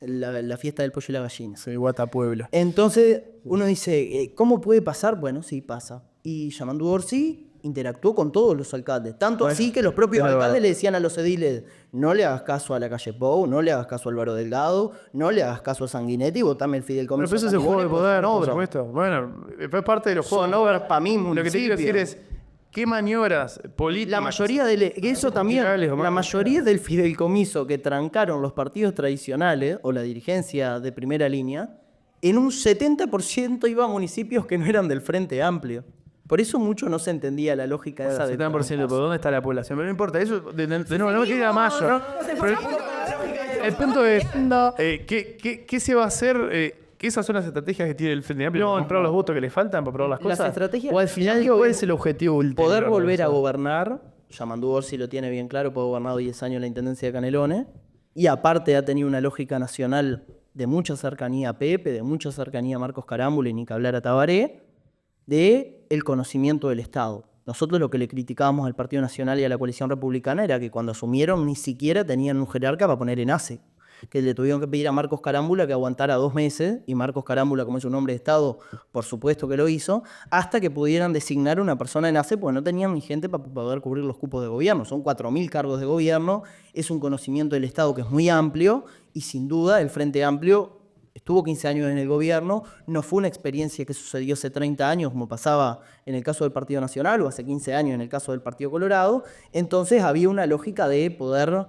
[SPEAKER 2] La fiesta del pollo y la gallina.
[SPEAKER 3] Soy Guata Pueblo.
[SPEAKER 2] Entonces uno dice, ¿cómo puede pasar? Bueno, sí pasa. Y Yamandu Orsi interactuó con todos los alcaldes. Tanto así que los propios
[SPEAKER 3] claro,
[SPEAKER 2] alcaldes le decían a los ediles, no le hagas caso a la calle Pou, no le hagas caso a Álvaro Delgado, no le hagas caso a Sanguinetti, votame el Fidel
[SPEAKER 3] Pero
[SPEAKER 2] Comercio.
[SPEAKER 3] eso es el juego de poder, por supuesto. Bueno, es parte de los juegos.
[SPEAKER 2] Son obras para mí,
[SPEAKER 3] Lo que te quiero decir es ¿Qué maniobras políticas?
[SPEAKER 2] La mayoría eso también, la mayoría del fideicomiso que trancaron los partidos tradicionales o la dirigencia de primera línea, en un 70% iba a municipios que no eran del Frente Amplio. Por eso mucho no se entendía la lógica esa de
[SPEAKER 3] 70%, ¿por dónde está la población? Pero no importa, eso de nuevo, no me queda mayo. Pero el punto es, ¿qué se va a hacer? ¿Qué esas son las estrategias que tiene el Frente Amplio? ¿Para comprar los votos que le faltan, para probar las cosas?
[SPEAKER 2] Las estrategias,
[SPEAKER 3] o al final, ¿cuál es el objetivo ulterior?
[SPEAKER 2] Poder volver a gobernar. Yamandu Orsi lo tiene bien claro, puede gobernado 10 años en la Intendencia de Canelones. Y aparte ha tenido una lógica nacional de mucha cercanía a Pepe, de mucha cercanía a Marcos Carámbula y ni que hablar a Tabaré, de el conocimiento del Estado. Nosotros lo que le criticábamos al Partido Nacional y a la coalición republicana era que cuando asumieron ni siquiera tenían un jerarca para poner ENACE, que le tuvieron que pedir a Marcos Carámbula que aguantara 2 meses, y Marcos Carámbula, como es un hombre de Estado, por supuesto que lo hizo, hasta que pudieran designar una persona ENACE, porque no tenían ni gente para poder cubrir los cupos de gobierno. Son 4.000 cargos de gobierno, es un conocimiento del Estado que es muy amplio, y sin duda el Frente Amplio estuvo 15 años en el gobierno, no fue una experiencia que sucedió hace 30 años, como pasaba en el caso del Partido Nacional, o hace 15 años en el caso del Partido Colorado. Entonces había una lógica de poder,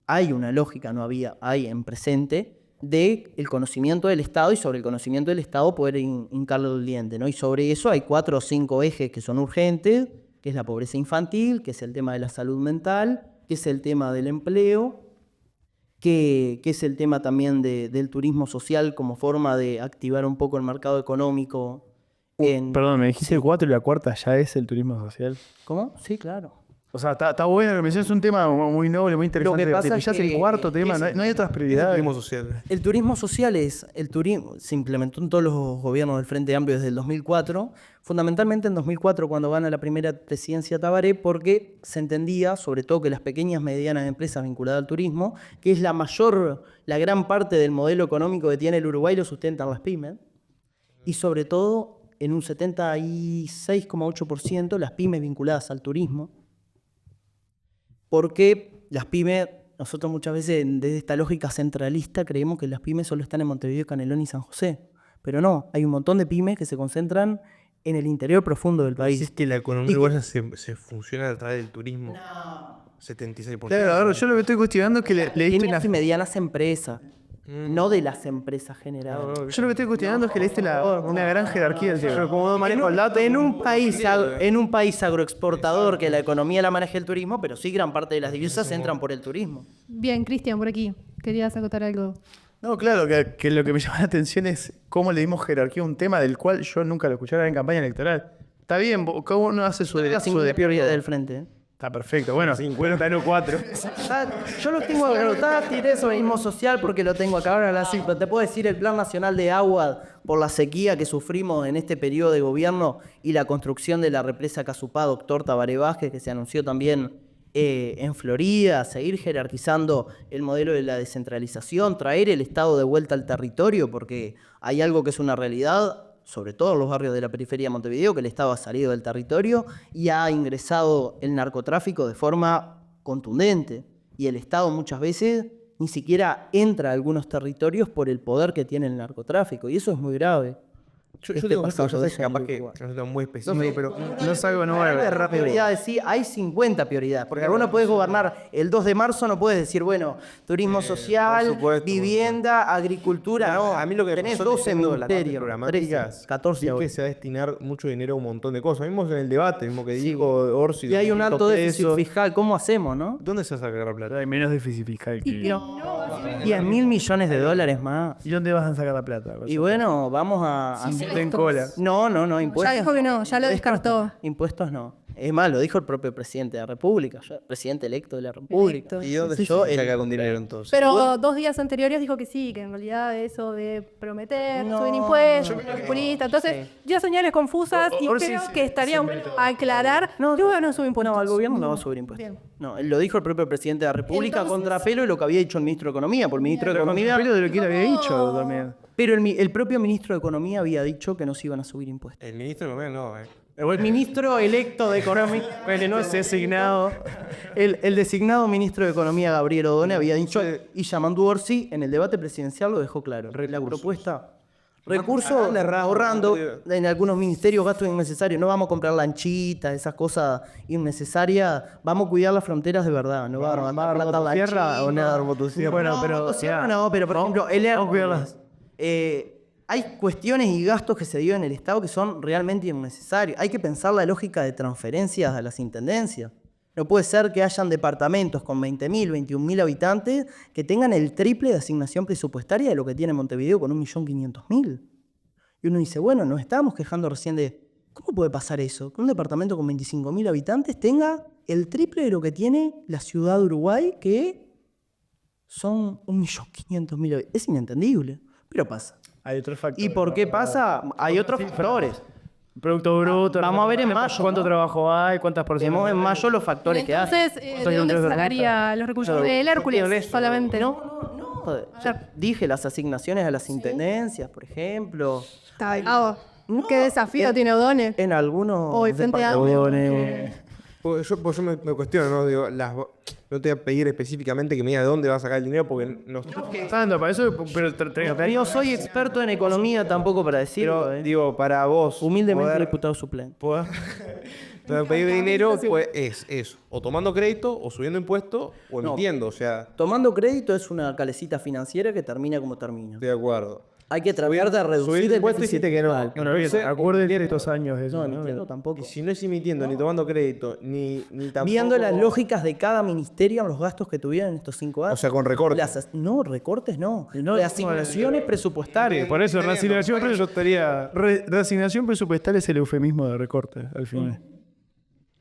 [SPEAKER 2] hay una lógica, no había, hay en presente, de el conocimiento del Estado, y sobre el conocimiento del Estado poder hincarle el diente, ¿no? Y sobre eso hay 4 o 5 ejes que son urgentes, que es la pobreza infantil, que es el tema de la salud mental, que es el tema del empleo, que es el tema también del turismo social como forma de activar un poco el mercado económico.
[SPEAKER 3] Perdón, me dijiste el 4 y la cuarta ya es el turismo social.
[SPEAKER 2] ¿Cómo? Sí, claro.
[SPEAKER 3] O sea, está bueno que menciones, es un tema muy noble, muy interesante.
[SPEAKER 2] Lo que pasa
[SPEAKER 3] ya
[SPEAKER 2] es
[SPEAKER 3] es el
[SPEAKER 2] que
[SPEAKER 3] cuarto tema, no hay otras prioridades.
[SPEAKER 1] Turismo social.
[SPEAKER 2] El turismo social se implementó en todos los gobiernos del Frente Amplio desde el 2004, fundamentalmente en 2004 cuando gana la primera presidencia Tabaré, porque se entendía, sobre todo que las pequeñas y medianas empresas vinculadas al turismo, que es la gran parte del modelo económico que tiene el Uruguay, lo sustentan las pymes, y sobre todo en un 76,8% las pymes vinculadas al turismo, porque las pymes, nosotros muchas veces desde esta lógica centralista creemos que las pymes solo están en Montevideo, Canelón y San José. Pero no, hay un montón de pymes que se concentran en el interior profundo del país.
[SPEAKER 1] ¿Es que la economía uruguaya se funciona a través del turismo? No. 76%.
[SPEAKER 3] Claro, ahora yo lo que estoy cuestionando es que le diste
[SPEAKER 2] Pequeñas y medianas empresas, no de las empresas generadas.
[SPEAKER 3] Yo lo que estoy cuestionando es que le diste una gran jerarquía.
[SPEAKER 2] En un país agroexportador que la economía la maneja el turismo, pero sí gran parte de las divisas entran por el turismo.
[SPEAKER 4] Bien, Cristian, por aquí. Querías acotar algo.
[SPEAKER 3] No, claro, que lo que me llama la atención es cómo le dimos jerarquía a un tema del cual yo nunca lo escuchaba en campaña electoral. Está bien, cada uno hace su
[SPEAKER 2] de prioridad del frente.
[SPEAKER 3] Está perfecto, bueno, 50 no 4.
[SPEAKER 2] Yo lo tengo anotadas, tiré sobre el mismo social porque lo tengo acá ahora la cifra. Te puedo decir el Plan Nacional de Agua por la sequía que sufrimos en este periodo de gobierno y la construcción de la represa Casupá, doctor Tabaré Vázquez, que se anunció también en Florida, seguir jerarquizando el modelo de la descentralización, traer el Estado de vuelta al territorio, porque hay algo que es una realidad, sobre todo en los barrios de la periferia de Montevideo, que el Estado ha salido del territorio y ha ingresado el narcotráfico de forma contundente. Y el Estado muchas veces ni siquiera entra a algunos territorios por el poder que tiene el narcotráfico. Y eso es muy grave.
[SPEAKER 1] Yo tengo capaz que no es muy específico, pero
[SPEAKER 3] no salgo nuevo.
[SPEAKER 2] Prioridades, sí, hay 50 prioridades. Porque vos no podés gobernar el 2 de marzo, no puedes decir, bueno, turismo social,
[SPEAKER 1] supuesto,
[SPEAKER 2] vivienda, agricultura. No,
[SPEAKER 1] a mí lo que
[SPEAKER 2] tenés
[SPEAKER 1] nosotros
[SPEAKER 2] 12
[SPEAKER 1] diciendo de las
[SPEAKER 2] ministerios,
[SPEAKER 1] programáticas,
[SPEAKER 2] 14
[SPEAKER 1] es que se va a destinar mucho dinero a un montón de cosas. Vimos en el debate, mismo que dijo Orsi.
[SPEAKER 2] Y hay un alto déficit fiscal, ¿cómo hacemos, no?
[SPEAKER 1] ¿Dónde se va a sacar la plata?
[SPEAKER 3] Hay menos déficit fiscal que...
[SPEAKER 2] 10.000 millones de dólares más.
[SPEAKER 3] ¿Y dónde vas a sacar la plata?
[SPEAKER 2] Y bueno, vamos a hacer
[SPEAKER 3] en cola.
[SPEAKER 2] No, impuestos.
[SPEAKER 4] Ya dijo que no, ya lo descartó.
[SPEAKER 2] Impuestos no. Es más, lo dijo el propio presidente de la República, presidente electo de la República.
[SPEAKER 4] Electo.
[SPEAKER 1] ¿Y dónde se saca con dinero entonces?
[SPEAKER 4] Pero 2 días anteriores dijo que sí, que en realidad eso de prometer, subir impuestos, populista. Entonces, ya señales confusas y creo que estaría bueno aclarar. No, yo no subo impuestos.
[SPEAKER 2] No, al gobierno no va a subir impuestos.
[SPEAKER 4] Bien.
[SPEAKER 2] No, lo dijo el propio presidente de la República
[SPEAKER 4] Entonces,
[SPEAKER 2] contra pelo de lo que había dicho el ministro de Economía. Por el ministro de Economía.
[SPEAKER 3] Pero de lo que él había dicho también.
[SPEAKER 2] Pero el propio ministro de Economía había dicho que no se iban a subir impuestos.
[SPEAKER 1] El ministro de Economía no,
[SPEAKER 2] El ministro electo de Economía, bueno, no es designado. El designado ministro de Economía, Gabriel Odone, había dicho, y Yamandu Orsi en el debate presidencial lo dejó claro. La propuesta, recursos ahorrando en algunos ministerios gastos innecesarios. No vamos a comprar lanchitas, esas cosas innecesarias. Vamos a cuidar las fronteras de verdad. No vamos a plantar lanchitas o nada.
[SPEAKER 3] Bueno, pero
[SPEAKER 2] Motosierra no, pero por ejemplo, hay cuestiones y gastos que se dio en el Estado que son realmente innecesarios. Hay que pensar la lógica de transferencias a las intendencias. No puede ser que hayan departamentos con 20.000, 21.000 habitantes que tengan el triple de asignación presupuestaria de lo que tiene Montevideo con 1.500.000. Y uno dice, bueno, nos estábamos quejando recién de, ¿cómo puede pasar eso? Que un departamento con 25.000 habitantes tenga el triple de lo que tiene la ciudad de Uruguay, que son 1.500.000 habitantes. Es inentendible, pero pasa.
[SPEAKER 3] hay otros factores.
[SPEAKER 2] ¿Y por qué pasa? Hay otros factores.
[SPEAKER 3] Producto bruto.
[SPEAKER 2] Vamos a ver en mayo,
[SPEAKER 3] ¿Cuánto
[SPEAKER 2] ¿no?
[SPEAKER 3] trabajo hay? ¿Cuántas personas?
[SPEAKER 2] Vemos en mayo los factores que hay.
[SPEAKER 4] Entonces, ¿de dónde sacaría los recursos? Del Hércules solamente, ¿no?
[SPEAKER 2] No, dije las asignaciones a las intendencias, por ejemplo.
[SPEAKER 4] Está bien. ¿Qué desafío tiene O'Donnell?
[SPEAKER 2] En algunos
[SPEAKER 4] Hoy, frente a...
[SPEAKER 1] Pues yo me cuestiono, ¿no? Digo, no te voy a pedir específicamente que me diga de dónde va a sacar el dinero porque no
[SPEAKER 3] Pensando, para eso, pero
[SPEAKER 2] Yo soy experto en economía tampoco para decirlo.
[SPEAKER 1] pero, digo, para vos
[SPEAKER 2] Humildemente
[SPEAKER 1] poder-
[SPEAKER 2] diputado suplente.
[SPEAKER 1] poder pedir dinero, pues es eso. O tomando crédito, o subiendo impuestos, o emitiendo. O sea,
[SPEAKER 2] Tomando crédito es una calecita financiera que termina como termina.
[SPEAKER 1] estoy de acuerdo.
[SPEAKER 2] Hay que tratar de reducir el
[SPEAKER 1] impuestos y
[SPEAKER 2] déficit.
[SPEAKER 1] que no.
[SPEAKER 3] bueno, bien, acuérdense de estos años eso.
[SPEAKER 2] No,
[SPEAKER 3] ¿no?
[SPEAKER 2] emitiendo tampoco.
[SPEAKER 1] Y si no es emitiendo, ni tomando crédito, ni tampoco...
[SPEAKER 2] Viendo las lógicas de cada ministerio, los gastos que tuvieron en estos 5 años.
[SPEAKER 1] O sea, con recortes.
[SPEAKER 2] No, recortes no. De asignaciones presupuestarias.
[SPEAKER 3] Por eso, reasignación presupuestaria es el eufemismo de recorte, al final.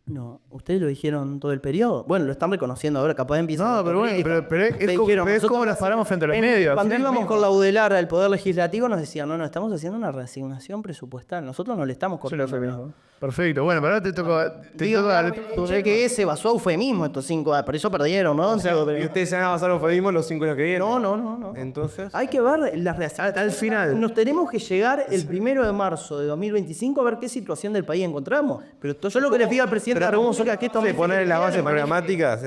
[SPEAKER 2] No, ustedes lo dijeron todo el periodo. Bueno, lo están reconociendo ahora, capaz empiezan.
[SPEAKER 3] No, pero bueno, pero es como las paramos frente a los medios.
[SPEAKER 2] Cuando íbamos con la UDELAR al Poder Legislativo nos decían, no, estamos haciendo una reasignación presupuestaria. Nosotros no le estamos
[SPEAKER 3] Es el
[SPEAKER 2] cortando.
[SPEAKER 3] eufemismo. Perfecto, bueno, pero ahora te toca...
[SPEAKER 2] Sé que se basó a eufemismo estos 5 años, por eso perdieron, ¿no?
[SPEAKER 1] Y ustedes se van a basar en eufemismo los 5 años que vienen.
[SPEAKER 2] No.
[SPEAKER 1] Entonces...
[SPEAKER 2] Hay que ver las reacciones. Al final. Nos tenemos que llegar el 1 de marzo de 2025 a ver qué situación del país encontramos. Pero yo lo que le pido al presidente de la República es que esto
[SPEAKER 1] Poner en las bases programáticas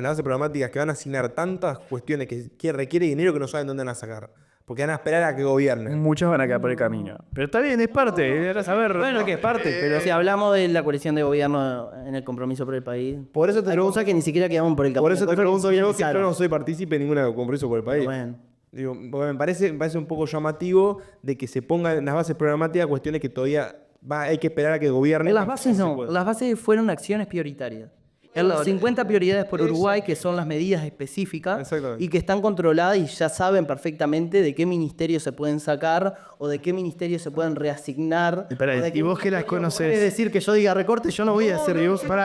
[SPEAKER 1] que van a asignar tantas cuestiones que requiere dinero que no saben dónde van a sacar. Porque van a esperar a que gobiernen.
[SPEAKER 3] Muchos van a quedar por el camino. Pero está bien, es parte. A ver,
[SPEAKER 2] bueno, que es parte, pero si hablamos de la coalición de gobierno en el compromiso por el país,
[SPEAKER 1] Por eso te
[SPEAKER 2] hay cosas que ni siquiera quedamos por el camino.
[SPEAKER 1] Por eso te pregunto yo, que
[SPEAKER 2] Claro.
[SPEAKER 1] yo no soy partícipe de ningún compromiso por el país.
[SPEAKER 2] Bueno.
[SPEAKER 1] Digo, porque me parece un poco llamativo de que se pongan en las bases programáticas cuestiones que todavía hay que esperar a que gobiernen.
[SPEAKER 2] Las bases no, las bases fueron acciones prioritarias. Las 50 prioridades por Uruguay, que son las medidas específicas
[SPEAKER 1] Exactamente.
[SPEAKER 2] y que están controladas y ya saben perfectamente de qué ministerios se pueden sacar o de qué ministerios se pueden reasignar.
[SPEAKER 3] Espera,
[SPEAKER 2] o de
[SPEAKER 3] ¿y
[SPEAKER 2] qué
[SPEAKER 3] vos que las
[SPEAKER 2] ministerio
[SPEAKER 3] conocés?
[SPEAKER 2] puede decir que yo diga recorte, yo no voy a decir.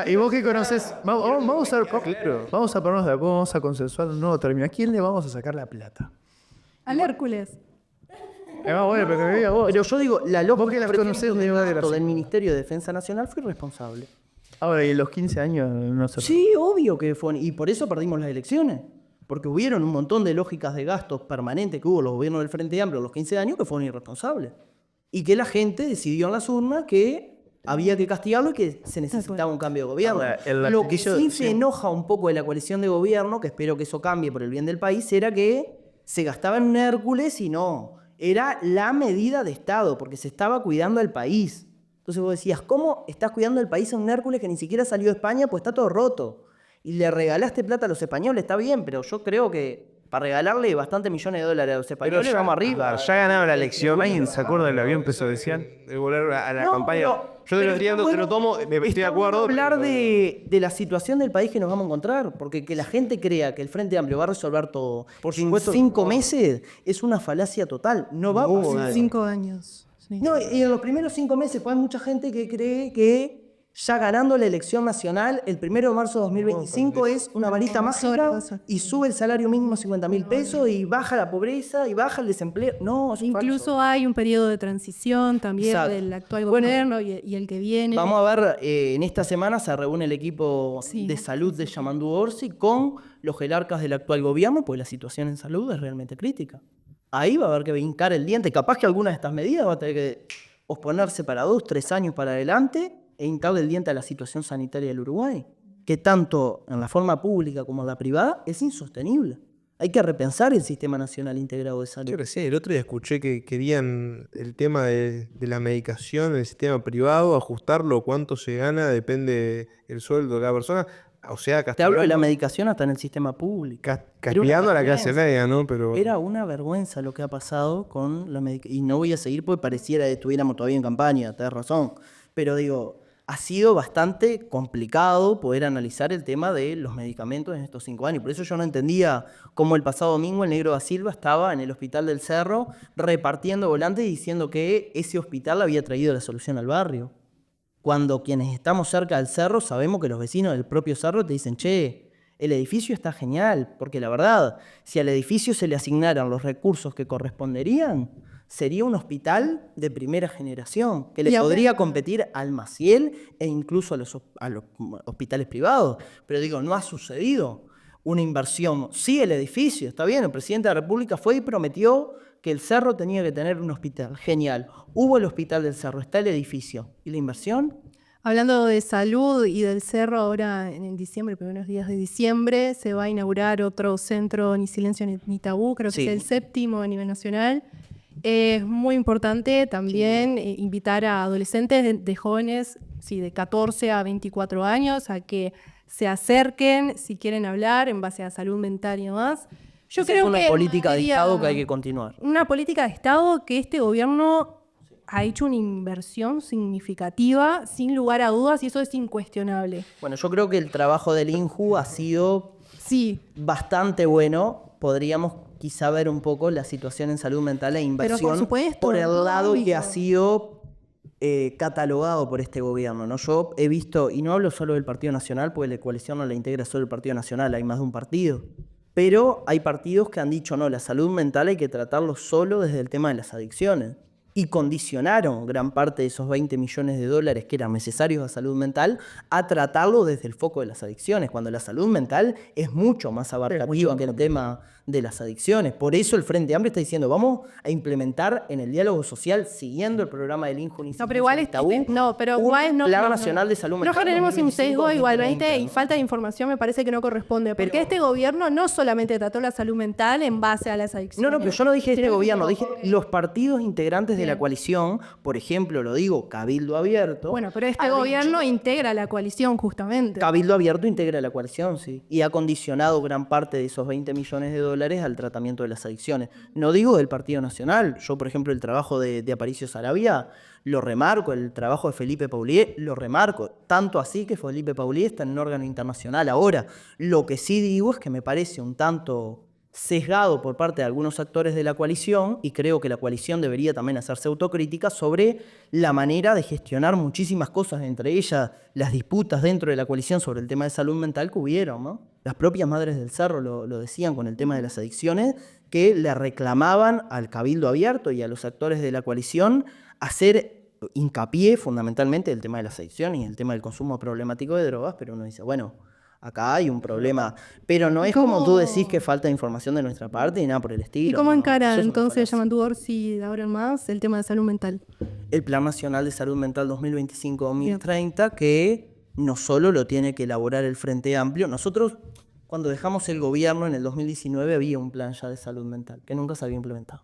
[SPEAKER 3] ¿Y vos qué conoces? Vamos a ponernos de acuerdo, vamos a consensuar un nuevo término. ¿A quién le vamos a sacar la plata?
[SPEAKER 4] Al Hércules.
[SPEAKER 3] Bueno, pero que me diga vos.
[SPEAKER 2] Pero yo digo, la lógica
[SPEAKER 3] que las
[SPEAKER 2] por ejemplo,
[SPEAKER 3] conocés de
[SPEAKER 2] del
[SPEAKER 3] una de
[SPEAKER 2] gasto
[SPEAKER 3] las-
[SPEAKER 2] del Ministerio de Defensa Nacional fue irresponsable.
[SPEAKER 3] Ahora, y en los 15 años no se...
[SPEAKER 2] Sí, obvio que fue. Y por eso perdimos las elecciones. Porque hubieron un montón de lógicas de gastos permanentes que hubo los gobiernos del Frente Amplio a los 15 años que fueron irresponsables. Y que la gente decidió en las urnas que había que castigarlo y que se necesitaba un cambio de gobierno.
[SPEAKER 3] Ahora, el
[SPEAKER 2] Lo que
[SPEAKER 3] lapiquillo-
[SPEAKER 2] sí se enoja un poco de la coalición de gobierno, que espero que eso cambie por el bien del país, era que se gastaba en un Hércules y no. Era la medida de Estado, porque se estaba cuidando al país. Entonces vos decías, ¿cómo estás cuidando el país a un Hércules que ni siquiera salió de España? Pues está todo roto. Y le regalaste plata a los españoles, está bien, pero yo creo que para regalarle bastantes millones de dólares a los españoles vamos arriba.
[SPEAKER 1] Ya ganaron la elección.
[SPEAKER 3] ¿Alguien se acuerda del avión peso decían?
[SPEAKER 1] De volver a la
[SPEAKER 2] No,
[SPEAKER 1] campaña.
[SPEAKER 2] pero-
[SPEAKER 1] Yo te lo tomo, estoy de
[SPEAKER 2] Está
[SPEAKER 1] acuerdo.
[SPEAKER 2] bueno hablar de la situación del país que nos vamos a encontrar, porque que la gente crea que el Frente Amplio va a resolver todo
[SPEAKER 1] Por
[SPEAKER 2] en
[SPEAKER 1] supuesto.
[SPEAKER 2] 5 meses es una falacia total. No va a pasar.
[SPEAKER 4] 5 años. Sí.
[SPEAKER 2] No, y en los primeros 5 meses, pues hay mucha gente que cree que ya ganando la elección nacional, el 1 de marzo de 2025 es una varita mágica y sube el salario mínimo a 50.000 pesos y baja la pobreza y baja el desempleo. No, es
[SPEAKER 4] Incluso
[SPEAKER 2] falso.
[SPEAKER 4] hay un periodo de transición también
[SPEAKER 2] Exacto.
[SPEAKER 4] del actual
[SPEAKER 2] Bueno,
[SPEAKER 4] gobierno y el que viene.
[SPEAKER 2] Vamos a ver, en esta semana se reúne el equipo
[SPEAKER 4] Sí.
[SPEAKER 2] de salud de Yamandú Orsi con los jerarcas del actual gobierno, pues la situación en salud es realmente crítica. Ahí va a haber que hincar el diente. Capaz que alguna de estas medidas va a tener que posponerse para 2, 3 años para adelante e hincarle el diente a la situación sanitaria del Uruguay, que tanto en la forma pública como en la privada es insostenible. Hay que repensar el Sistema Nacional Integrado de
[SPEAKER 1] Yo
[SPEAKER 2] Salud.
[SPEAKER 1] recién, el otro día escuché que querían el tema de la medicación en el sistema privado, ajustarlo, cuánto se gana, depende el sueldo de cada persona. O sea,
[SPEAKER 2] Te hablo de la
[SPEAKER 1] castigando,
[SPEAKER 2] medicación hasta en el sistema público.
[SPEAKER 1] castigando a la clase
[SPEAKER 2] vergüenza.
[SPEAKER 1] media, ¿no? Pero
[SPEAKER 2] Era una vergüenza lo que ha pasado con la medicación. Y no voy a seguir porque pareciera que estuviéramos todavía en campaña, tenés razón. Pero digo, ha sido bastante complicado poder analizar el tema de los medicamentos en estos 5 años. Por eso yo no entendía cómo el pasado domingo el Negro da Silva estaba en el Hospital del Cerro repartiendo volantes y diciendo que ese hospital había traído la solución al barrio. Cuando quienes estamos cerca del cerro sabemos que los vecinos del propio cerro te dicen, che, el edificio está genial, porque la verdad, si al edificio se le asignaran los recursos que corresponderían, sería un hospital de primera generación, que le
[SPEAKER 4] Y ahora-
[SPEAKER 2] podría competir al Maciel e incluso a los hospitales privados. Pero digo, no ha sucedido una inversión. Sí, el edificio, está bien, el presidente de la República fue y prometió que el Cerro tenía que tener un hospital. Genial. Hubo el Hospital del Cerro, está el edificio. ¿Y la inversión?
[SPEAKER 4] Hablando de salud y del cerro, ahora en diciembre, primeros días de diciembre, se va a inaugurar otro centro Ni Silencio ni Tabú, creo que
[SPEAKER 2] Sí.
[SPEAKER 4] es el 7º a nivel nacional. Es muy importante también invitar a adolescentes de jóvenes, sí, de 14 a 24 años, a que se acerquen si quieren hablar en base a salud mental y demás. Yo
[SPEAKER 2] Esa
[SPEAKER 4] creo
[SPEAKER 2] es una
[SPEAKER 4] que
[SPEAKER 2] política de
[SPEAKER 4] debería-
[SPEAKER 2] Estado que hay que continuar.
[SPEAKER 4] Una política de Estado que este gobierno ha hecho una inversión significativa, sin lugar a dudas, y eso es incuestionable.
[SPEAKER 2] Bueno, yo creo que el trabajo del INJU ha sido
[SPEAKER 4] Sí,
[SPEAKER 2] bastante bueno. Podríamos quizá ver un poco la situación en salud mental e inversión
[SPEAKER 4] supuesto,
[SPEAKER 2] por el lado que ha
[SPEAKER 4] ámbito.
[SPEAKER 2] sido catalogado por este gobierno, ¿no? Yo he visto, y no hablo solo del Partido Nacional, porque la coalición no la integra solo el Partido Nacional, hay más de un partido. Pero hay partidos que han dicho, no, la salud mental hay que tratarlo solo desde el tema de las adicciones. Y condicionaron gran parte de esos 20 millones de dólares que eran necesarios a salud mental a tratarlo desde el foco de las adicciones, cuando la salud mental es mucho más abarcativa que el tema de las adicciones. Por eso el Frente Amplio está diciendo, vamos a implementar en el diálogo social, siguiendo el programa del INJU,
[SPEAKER 4] no, pero igual es
[SPEAKER 2] Tabú,
[SPEAKER 4] no, pero
[SPEAKER 2] un
[SPEAKER 4] igual no,
[SPEAKER 2] Plan
[SPEAKER 4] no, no.
[SPEAKER 2] Nacional de Salud Mental.
[SPEAKER 4] No generemos un sesgo
[SPEAKER 2] 2025-2030,
[SPEAKER 4] igualmente y
[SPEAKER 2] ¿no?
[SPEAKER 4] falta de información me parece que no corresponde, porque
[SPEAKER 2] Pero-
[SPEAKER 4] este gobierno no solamente trató la salud mental en base a las adicciones.
[SPEAKER 2] No, pero yo no dije este
[SPEAKER 4] Sino que
[SPEAKER 2] gobierno, dije
[SPEAKER 4] tocó-
[SPEAKER 2] los partidos integrantes de la
[SPEAKER 4] Bien.
[SPEAKER 2] coalición, por ejemplo, lo digo, Cabildo Abierto.
[SPEAKER 4] Bueno, pero este
[SPEAKER 2] ha
[SPEAKER 4] gobierno integra la coalición justamente.
[SPEAKER 2] Cabildo Abierto integra la coalición, sí, y ha condicionado gran parte de esos 20 millones de dólares al tratamiento de las adicciones. No digo del Partido Nacional, yo por ejemplo el trabajo de Aparicio Saravia lo remarco, el trabajo de Felipe Paulier lo remarco, tanto así que Felipe Paulier está en un órgano internacional ahora. Lo que sí digo es que me parece un tanto sesgado por parte de algunos actores de la coalición, y creo que la coalición debería también hacerse autocrítica sobre la manera de gestionar muchísimas cosas, entre ellas las disputas dentro de la coalición sobre el tema de salud mental que hubieron, ¿no? Las propias Madres del Cerro lo decían con el tema de las adicciones, que le reclamaban al Cabildo Abierto y a los actores de la coalición hacer hincapié fundamentalmente del tema de las adicciones y el tema del consumo problemático de drogas, pero uno dice, bueno, acá hay un problema, pero no es como tú decís que falta información de nuestra parte ni nada por el estilo.
[SPEAKER 4] ¿Y cómo
[SPEAKER 2] no,
[SPEAKER 4] encara
[SPEAKER 2] eso es una
[SPEAKER 4] entonces
[SPEAKER 2] falacia.
[SPEAKER 4] Yamandu Orsi de ahora en más el tema de salud mental?
[SPEAKER 2] El Plan Nacional de Salud Mental 2025-2030, que no solo lo tiene que elaborar el Frente Amplio, nosotros cuando dejamos el gobierno en el 2019 había un plan ya de salud mental, que nunca se había implementado.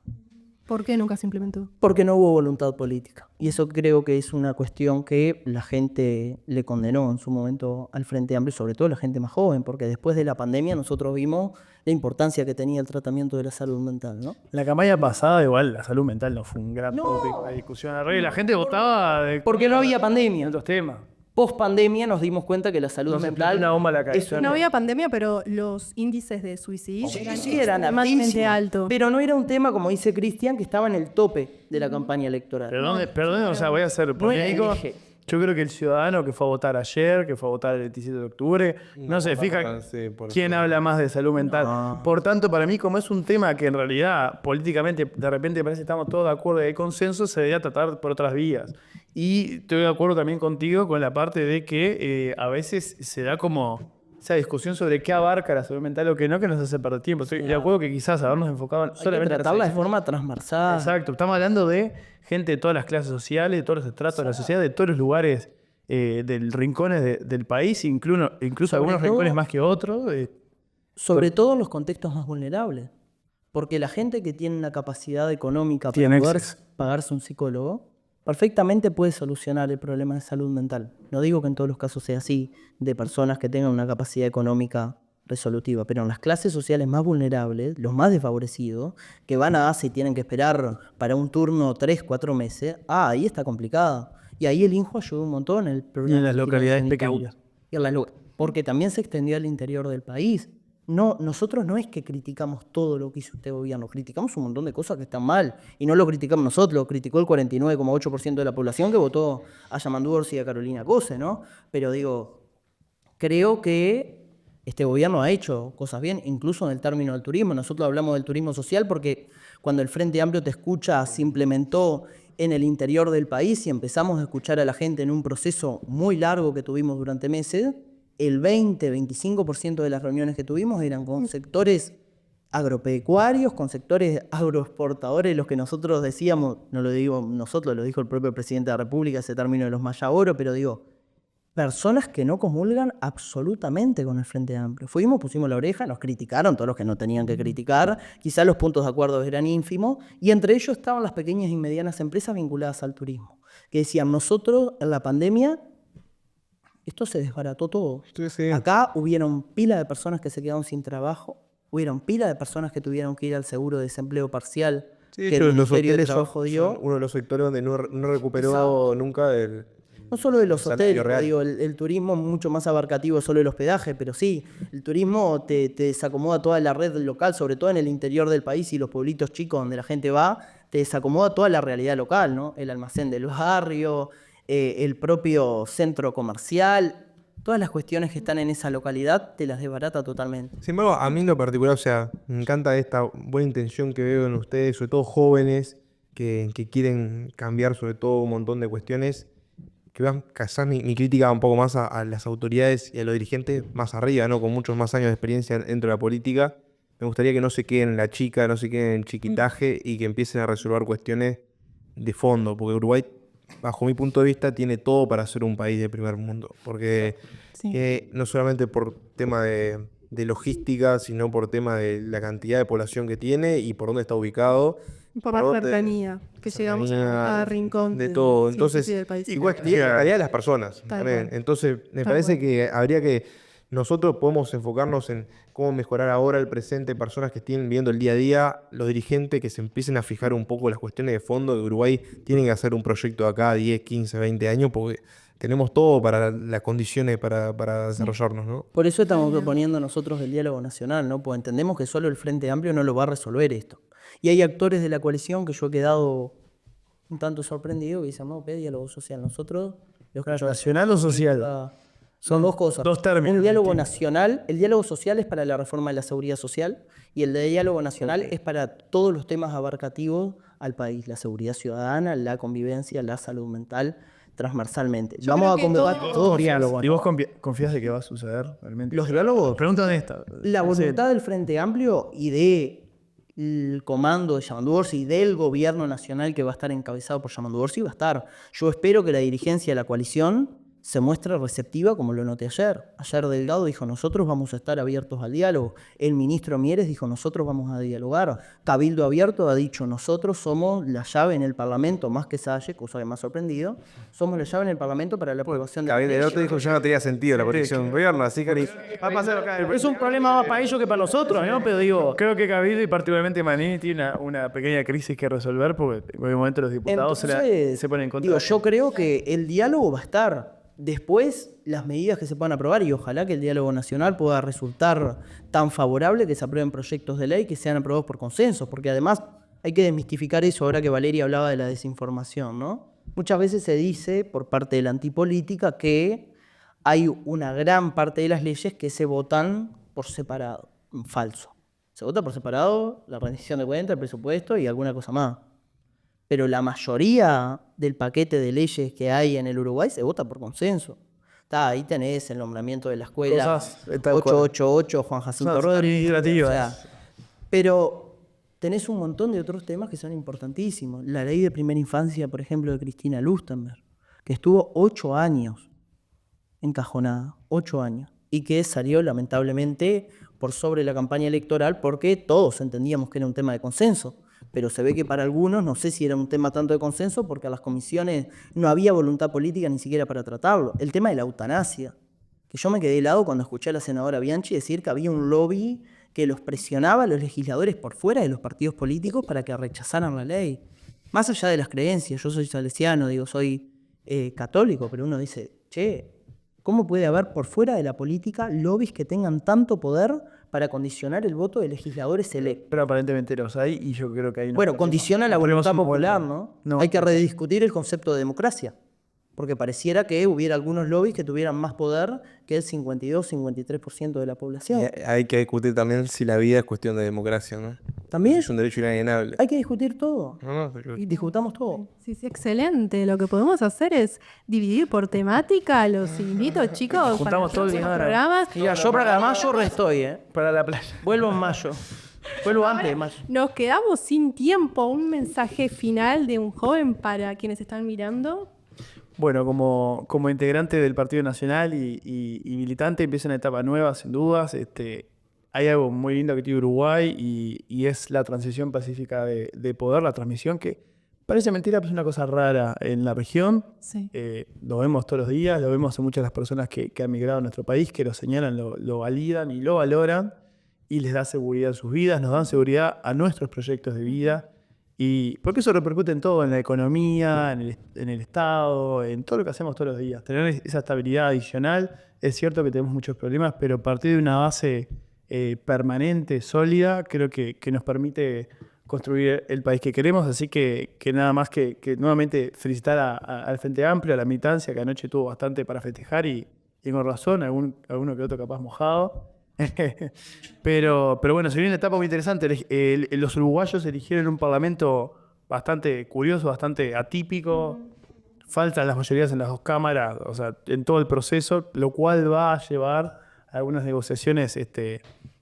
[SPEAKER 4] ¿Por qué nunca se implementó?
[SPEAKER 2] Porque no hubo voluntad política. Y eso creo que es una cuestión que la gente le condenó en su momento al Frente Amplio, sobre todo la gente más joven, porque después de la pandemia nosotros vimos la importancia que tenía el tratamiento de la salud mental, ¿no?
[SPEAKER 3] La campaña pasada, igual, la salud mental no fue un gran tópico de discusión. La gente votaba de
[SPEAKER 2] Porque no había pandemia.
[SPEAKER 3] otros temas.
[SPEAKER 2] Post pandemia nos dimos cuenta que la salud
[SPEAKER 3] No se
[SPEAKER 2] mental
[SPEAKER 3] explotó una bomba a la
[SPEAKER 2] es
[SPEAKER 3] cabeza.
[SPEAKER 4] No había pandemia, pero los índices de suicidio eran
[SPEAKER 2] Sí, eran
[SPEAKER 4] extremadamente
[SPEAKER 2] altísimos,
[SPEAKER 4] altos.
[SPEAKER 2] pero no era un tema, como dice Cristian, que estaba en el tope de la campaña electoral.
[SPEAKER 3] Perdón, o sea, voy a ser
[SPEAKER 2] No era el
[SPEAKER 3] polémico.
[SPEAKER 2] eje.
[SPEAKER 3] Yo creo que el ciudadano que fue a votar ayer, que fue a votar el 27 de octubre, no se fija
[SPEAKER 1] sí, por
[SPEAKER 3] quién
[SPEAKER 1] eso.
[SPEAKER 3] habla más de salud mental.
[SPEAKER 2] No.
[SPEAKER 3] Por tanto, para mí, como es un tema que en realidad políticamente de repente parece que estamos todos de acuerdo y hay consenso, se debería tratar por otras vías. Y estoy de acuerdo también contigo con la parte de que a veces se da como esa discusión sobre qué abarca la salud mental o qué no, que nos hace perder tiempo. Estoy de acuerdo que quizás habernos enfocado
[SPEAKER 2] Hay que
[SPEAKER 3] solamente en las
[SPEAKER 2] tratarla de forma transversal.
[SPEAKER 3] Exacto, estamos hablando de gente de todas las clases sociales, de todos los estratos de la sociedad, de todos los lugares del rincones del país, incluso algunos
[SPEAKER 2] todo-
[SPEAKER 3] rincones más que otros.
[SPEAKER 2] Sobre todo en los contextos más vulnerables. Porque la gente que tiene una capacidad económica para
[SPEAKER 3] Tiene
[SPEAKER 2] poder
[SPEAKER 3] acceso.
[SPEAKER 2] pagarse un psicólogo, perfectamente puede solucionar el problema de salud mental. No digo que en todos los casos sea así, de personas que tengan una capacidad económica resolutiva, pero en las clases sociales más vulnerables, los más desfavorecidos, que van a ASE y tienen que esperar para un turno 3, 4 meses, ahí está complicada. Y ahí el INJU ayudó un montón en el
[SPEAKER 3] Y
[SPEAKER 2] programa.
[SPEAKER 3] en las
[SPEAKER 2] de
[SPEAKER 3] localidades
[SPEAKER 2] financiamiento
[SPEAKER 3] pequeñas.
[SPEAKER 2] y en porque también se extendió al interior del país. No, nosotros no es que criticamos todo lo que hizo este gobierno, criticamos un montón de cosas que están mal. Y no lo criticamos nosotros, lo criticó el 49,8% de la población que votó a Yamandu Orsi y a Carolina Cose, ¿no? Pero digo, creo que este gobierno ha hecho cosas bien, incluso en el término del turismo. Nosotros hablamos del turismo social porque cuando el Frente Amplio Te Escucha se implementó en el interior del país y empezamos a escuchar a la gente en un proceso muy largo que tuvimos durante meses, el 20-25% de las reuniones que tuvimos eran con sectores agropecuarios, con sectores agroexportadores, los que nosotros decíamos, no lo digo nosotros, lo dijo el propio presidente de la República, ese término de los Maya Oro, pero digo, personas que no comulgan absolutamente con el Frente Amplio. Fuimos, pusimos la oreja, nos criticaron, todos los que no tenían que criticar, quizás los puntos de acuerdo eran ínfimos, y entre ellos estaban las pequeñas y medianas empresas vinculadas al turismo, que decían, nosotros en la pandemia, esto se desbarató todo.
[SPEAKER 1] Sí.
[SPEAKER 2] Acá hubieron pila de personas que se quedaron sin trabajo, hubieron pila de personas que tuvieron que ir al seguro de desempleo parcial,
[SPEAKER 1] Sí,
[SPEAKER 2] que el
[SPEAKER 1] los
[SPEAKER 2] Ministerio de
[SPEAKER 1] hoteles
[SPEAKER 2] Trabajo dio.
[SPEAKER 1] son uno de los sectores donde no recuperó nunca el
[SPEAKER 2] No solo de los
[SPEAKER 1] salario
[SPEAKER 2] hoteles,
[SPEAKER 1] real.
[SPEAKER 2] digo, el turismo es mucho más abarcativo solo el hospedaje, pero sí, el turismo te desacomoda toda la red local, sobre todo en el interior del país y los pueblitos chicos donde la gente va, te desacomoda toda la realidad local, ¿no? El almacén del barrio, el propio centro comercial, todas las cuestiones que están en esa localidad te las desbarata totalmente.
[SPEAKER 1] Sin embargo, a mí en lo particular, o sea, me encanta esta buena intención que veo en ustedes, sobre todo jóvenes que quieren cambiar sobre todo un montón de cuestiones, que vean quizás mi crítica un poco más a las autoridades y a los dirigentes más arriba, ¿no? Con muchos más años de experiencia dentro de la política. Me gustaría que no se queden en la chica, no se queden en chiquitaje y que empiecen a resolver cuestiones de fondo, porque Uruguay, bajo mi punto de vista, tiene todo para ser un país de primer mundo, porque
[SPEAKER 4] Sí.
[SPEAKER 1] no solamente por tema de logística, sino por tema de la cantidad de población que tiene y por dónde está ubicado.
[SPEAKER 4] Por la
[SPEAKER 1] por dónde-
[SPEAKER 4] cercanía, que llegamos a cada rincón
[SPEAKER 1] de todo.
[SPEAKER 4] sí,
[SPEAKER 1] Entonces,
[SPEAKER 4] sí, del país.
[SPEAKER 1] igual que la calidad de las personas.
[SPEAKER 4] Tal
[SPEAKER 1] también.
[SPEAKER 4] cual.
[SPEAKER 1] Entonces, me
[SPEAKER 4] Tal
[SPEAKER 1] parece
[SPEAKER 4] cual.
[SPEAKER 1] que habría que nosotros podemos enfocarnos en cómo mejorar ahora el presente, personas que estén viendo el día a día, los dirigentes que se empiecen a fijar un poco las cuestiones de fondo de Uruguay, tienen que hacer un proyecto de acá 10, 15, 20 años, porque tenemos todo para las condiciones para desarrollarnos, ¿no?
[SPEAKER 2] Por eso estamos proponiendo nosotros el diálogo nacional, ¿no? Pues entendemos que solo el Frente Amplio no lo va a resolver esto. Y hay actores de la coalición que yo he quedado un tanto sorprendido que dicen, no, ¿qué diálogo social? Nosotros, los que
[SPEAKER 3] ¿Nacional o social?
[SPEAKER 2] son dos cosas.
[SPEAKER 3] dos términos
[SPEAKER 2] Un diálogo
[SPEAKER 3] distintos.
[SPEAKER 2] nacional, el diálogo social es para la reforma de la seguridad social y el de diálogo nacional es para todos los temas abarcativos al país, la seguridad ciudadana, la convivencia, la salud mental, transversalmente.
[SPEAKER 4] Yo
[SPEAKER 2] Vamos a
[SPEAKER 4] creo que
[SPEAKER 2] convocar
[SPEAKER 4] todo-
[SPEAKER 2] todos
[SPEAKER 3] Diálogo. ¿Y vos confías de que va a suceder realmente?
[SPEAKER 2] los diálogos.
[SPEAKER 3] Pregunta honesta.
[SPEAKER 2] La voluntad del Frente Amplio y del comando de Yamandu Orsi y del gobierno nacional que va a estar encabezado por Yamandu Orsi va a estar. Yo espero que la dirigencia de la coalición se muestre receptiva como lo noté ayer. Ayer Delgado dijo, nosotros vamos a estar abiertos al diálogo. El ministro Mieres dijo, nosotros vamos a dialogar. Cabildo Abierto ha dicho, nosotros somos la llave en el Parlamento, más que Salle, cosa que me ha sorprendido, somos la llave en el Parlamento para la aprobación de la
[SPEAKER 1] Gabriel, el otro dijo ya no tenía sentido la posición del gobierno, así que va a pasar acá.
[SPEAKER 3] Es un problema más para ellos que para nosotros, ¿no? Pero digo, creo que Cabildo y particularmente Manini tiene una pequeña crisis que resolver porque en algún momento los diputados
[SPEAKER 2] Entonces,
[SPEAKER 3] se ponen en contra.
[SPEAKER 2] digo, yo creo que el diálogo va a estar. Después, las medidas que se puedan aprobar y ojalá que el diálogo nacional pueda resultar tan favorable que se aprueben proyectos de ley que sean aprobados por consenso, porque además hay que desmistificar eso ahora que Valeria hablaba de la desinformación, ¿no? Muchas veces se dice por parte de la antipolítica que hay una gran parte de las leyes que se votan por separado. Falso. Se vota por separado la rendición de cuentas, el presupuesto y alguna cosa más. Pero la mayoría del paquete de leyes que hay en el Uruguay se vota por consenso. Ahí tenés el nombramiento de la escuela
[SPEAKER 3] Cosas, tal cual.
[SPEAKER 2] 888, Juan Jacinto
[SPEAKER 3] Cosas
[SPEAKER 2] Rodríguez.
[SPEAKER 3] administrativas.
[SPEAKER 2] O sea, pero tenés un montón de otros temas que son importantísimos. La ley de primera infancia, por ejemplo, de Cristina Lustenberg, que estuvo 8 años encajonada, 8 años. y que salió lamentablemente por sobre la campaña electoral porque todos entendíamos que era un tema de consenso. Pero se ve que para algunos, no sé si era un tema tanto de consenso, porque a las comisiones no había voluntad política ni siquiera para tratarlo. El tema de la eutanasia, que yo me quedé helado cuando escuché a la senadora Bianchi decir que había un lobby que los presionaba a los legisladores por fuera de los partidos políticos para que rechazaran la ley. Más allá de las creencias, yo soy salesiano, soy católico, pero uno dice, che, ¿cómo puede haber por fuera de la política lobbies que tengan tanto poder para condicionar el voto de legisladores electos?
[SPEAKER 3] Pero aparentemente los hay y yo creo que hay...
[SPEAKER 2] Bueno, condiciona la voluntad popular, ¿no?
[SPEAKER 3] No.
[SPEAKER 2] Hay que rediscutir el concepto de democracia, porque pareciera que hubiera algunos lobbies que tuvieran más poder que el 52-53% de la población.
[SPEAKER 1] Hay que discutir también si la vida es cuestión de democracia, ¿no?
[SPEAKER 2] También
[SPEAKER 1] Es un derecho inalienable.
[SPEAKER 2] hay que discutir todo.
[SPEAKER 1] No, pero-
[SPEAKER 2] Y discutamos todo.
[SPEAKER 4] Sí, sí, excelente. Lo que podemos hacer es dividir por temática. Los invito, chicos,
[SPEAKER 3] Juntamos todo el
[SPEAKER 4] los
[SPEAKER 3] dinero.
[SPEAKER 4] programas.
[SPEAKER 2] Mira, yo para mayo restoy,
[SPEAKER 3] Para la playa.
[SPEAKER 2] Vuelvo en mayo. Vuelvo antes de mayo.
[SPEAKER 4] Nos quedamos sin tiempo. Un mensaje final de un joven para quienes están mirando.
[SPEAKER 3] Bueno, como integrante del Partido Nacional y militante, empieza una etapa nueva, sin dudas. Hay algo muy lindo que tiene Uruguay y es la transición pacífica de poder, la transmisión, que parece mentira, pero es una cosa rara en la región.
[SPEAKER 4] Sí.
[SPEAKER 3] Lo vemos todos los días, lo vemos en muchas de las personas que han migrado a nuestro país, que lo señalan, lo validan y lo valoran, y les da seguridad en sus vidas, nos dan seguridad a nuestros proyectos de vida. Y porque eso repercute en todo, en la economía, en el Estado, en todo lo que hacemos todos los días. Tener esa estabilidad adicional, es cierto que tenemos muchos problemas, pero partir de una base permanente, sólida, creo que nos permite construir el país que queremos. Así que nada más que nuevamente felicitar al Frente Amplio, a la militancia, que anoche tuvo bastante para festejar y con razón, alguno que otro capaz mojado. pero bueno, se viene una etapa muy interesante. Los uruguayos eligieron un parlamento bastante curioso, bastante atípico. Faltan las mayorías en las dos cámaras, o sea, en todo el proceso, lo cual va a llevar a algunas negociaciones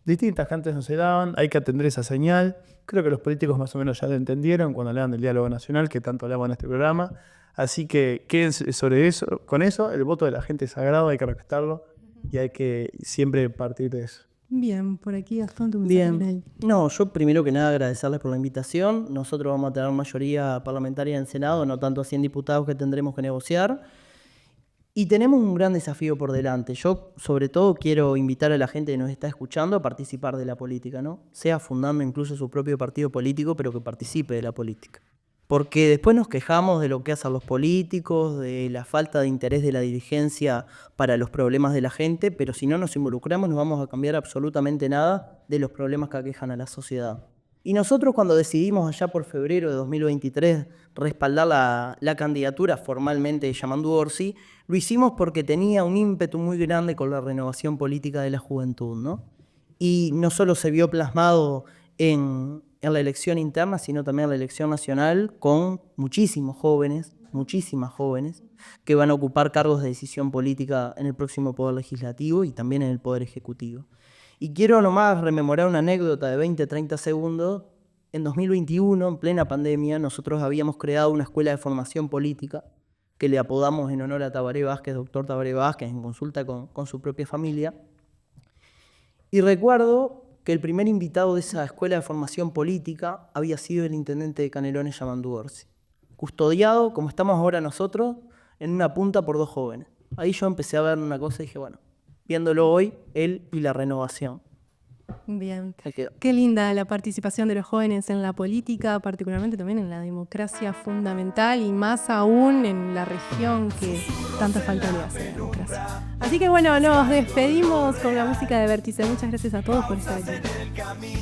[SPEAKER 3] distintas que antes no se daban. Hay que atender esa señal. Creo que los políticos más o menos ya lo entendieron cuando hablaban del diálogo nacional, que tanto hablamos en este programa. Así que quédense sobre eso, con eso. El voto de la gente es sagrado, hay que respetarlo. Y hay que siempre partir de eso.
[SPEAKER 4] Bien, por aquí, Gastón, tu mensaje final.
[SPEAKER 2] Bien. No, yo primero que nada agradecerles por la invitación. Nosotros vamos a tener mayoría parlamentaria en el Senado, no tanto 100 diputados que tendremos que negociar. Y tenemos un gran desafío por delante. Yo, sobre todo, quiero invitar a la gente que nos está escuchando a participar de la política, ¿no? Sea fundando incluso su propio partido político, pero que participe de la política. Porque después nos quejamos de lo que hacen los políticos, de la falta de interés de la dirigencia para los problemas de la gente, pero si no nos involucramos no vamos a cambiar absolutamente nada de los problemas que aquejan a la sociedad. Y nosotros cuando decidimos allá por febrero de 2023 respaldar la candidatura formalmente de Yamandu Orsi, lo hicimos porque tenía un ímpetu muy grande con la renovación política de la juventud, ¿no? Y no solo se vio plasmado en la elección interna, sino también en la elección nacional, con muchísimas jóvenes, que van a ocupar cargos de decisión política en el próximo Poder Legislativo y también en el Poder Ejecutivo. Y quiero nomás rememorar una anécdota de 20-30 segundos. En 2021, en plena pandemia, nosotros habíamos creado una escuela de formación política que le apodamos en honor a Tabaré Vázquez, doctor Tabaré Vázquez, en consulta con su propia familia. Y recuerdo que el primer invitado de esa escuela de formación política había sido el intendente de Canelones, Yamandu Orsi, custodiado, como estamos ahora nosotros, en una punta por dos jóvenes. Ahí yo empecé a ver una cosa y dije, bueno, viéndolo hoy, él y la renovación.
[SPEAKER 4] Bien.
[SPEAKER 2] Ahí quedó.
[SPEAKER 4] Qué linda la participación de los jóvenes en la política, particularmente también en la democracia fundamental y más aún en la región que tanta falta le hace la democracia. Así que bueno, nos despedimos con la música de Vértice. Muchas gracias a todos por estar aquí.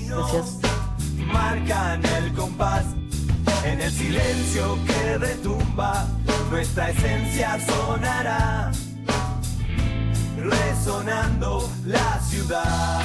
[SPEAKER 2] Gracias.
[SPEAKER 5] Marcan el compás en el silencio que retumba, nuestra esencia sonará, resonando la ciudad.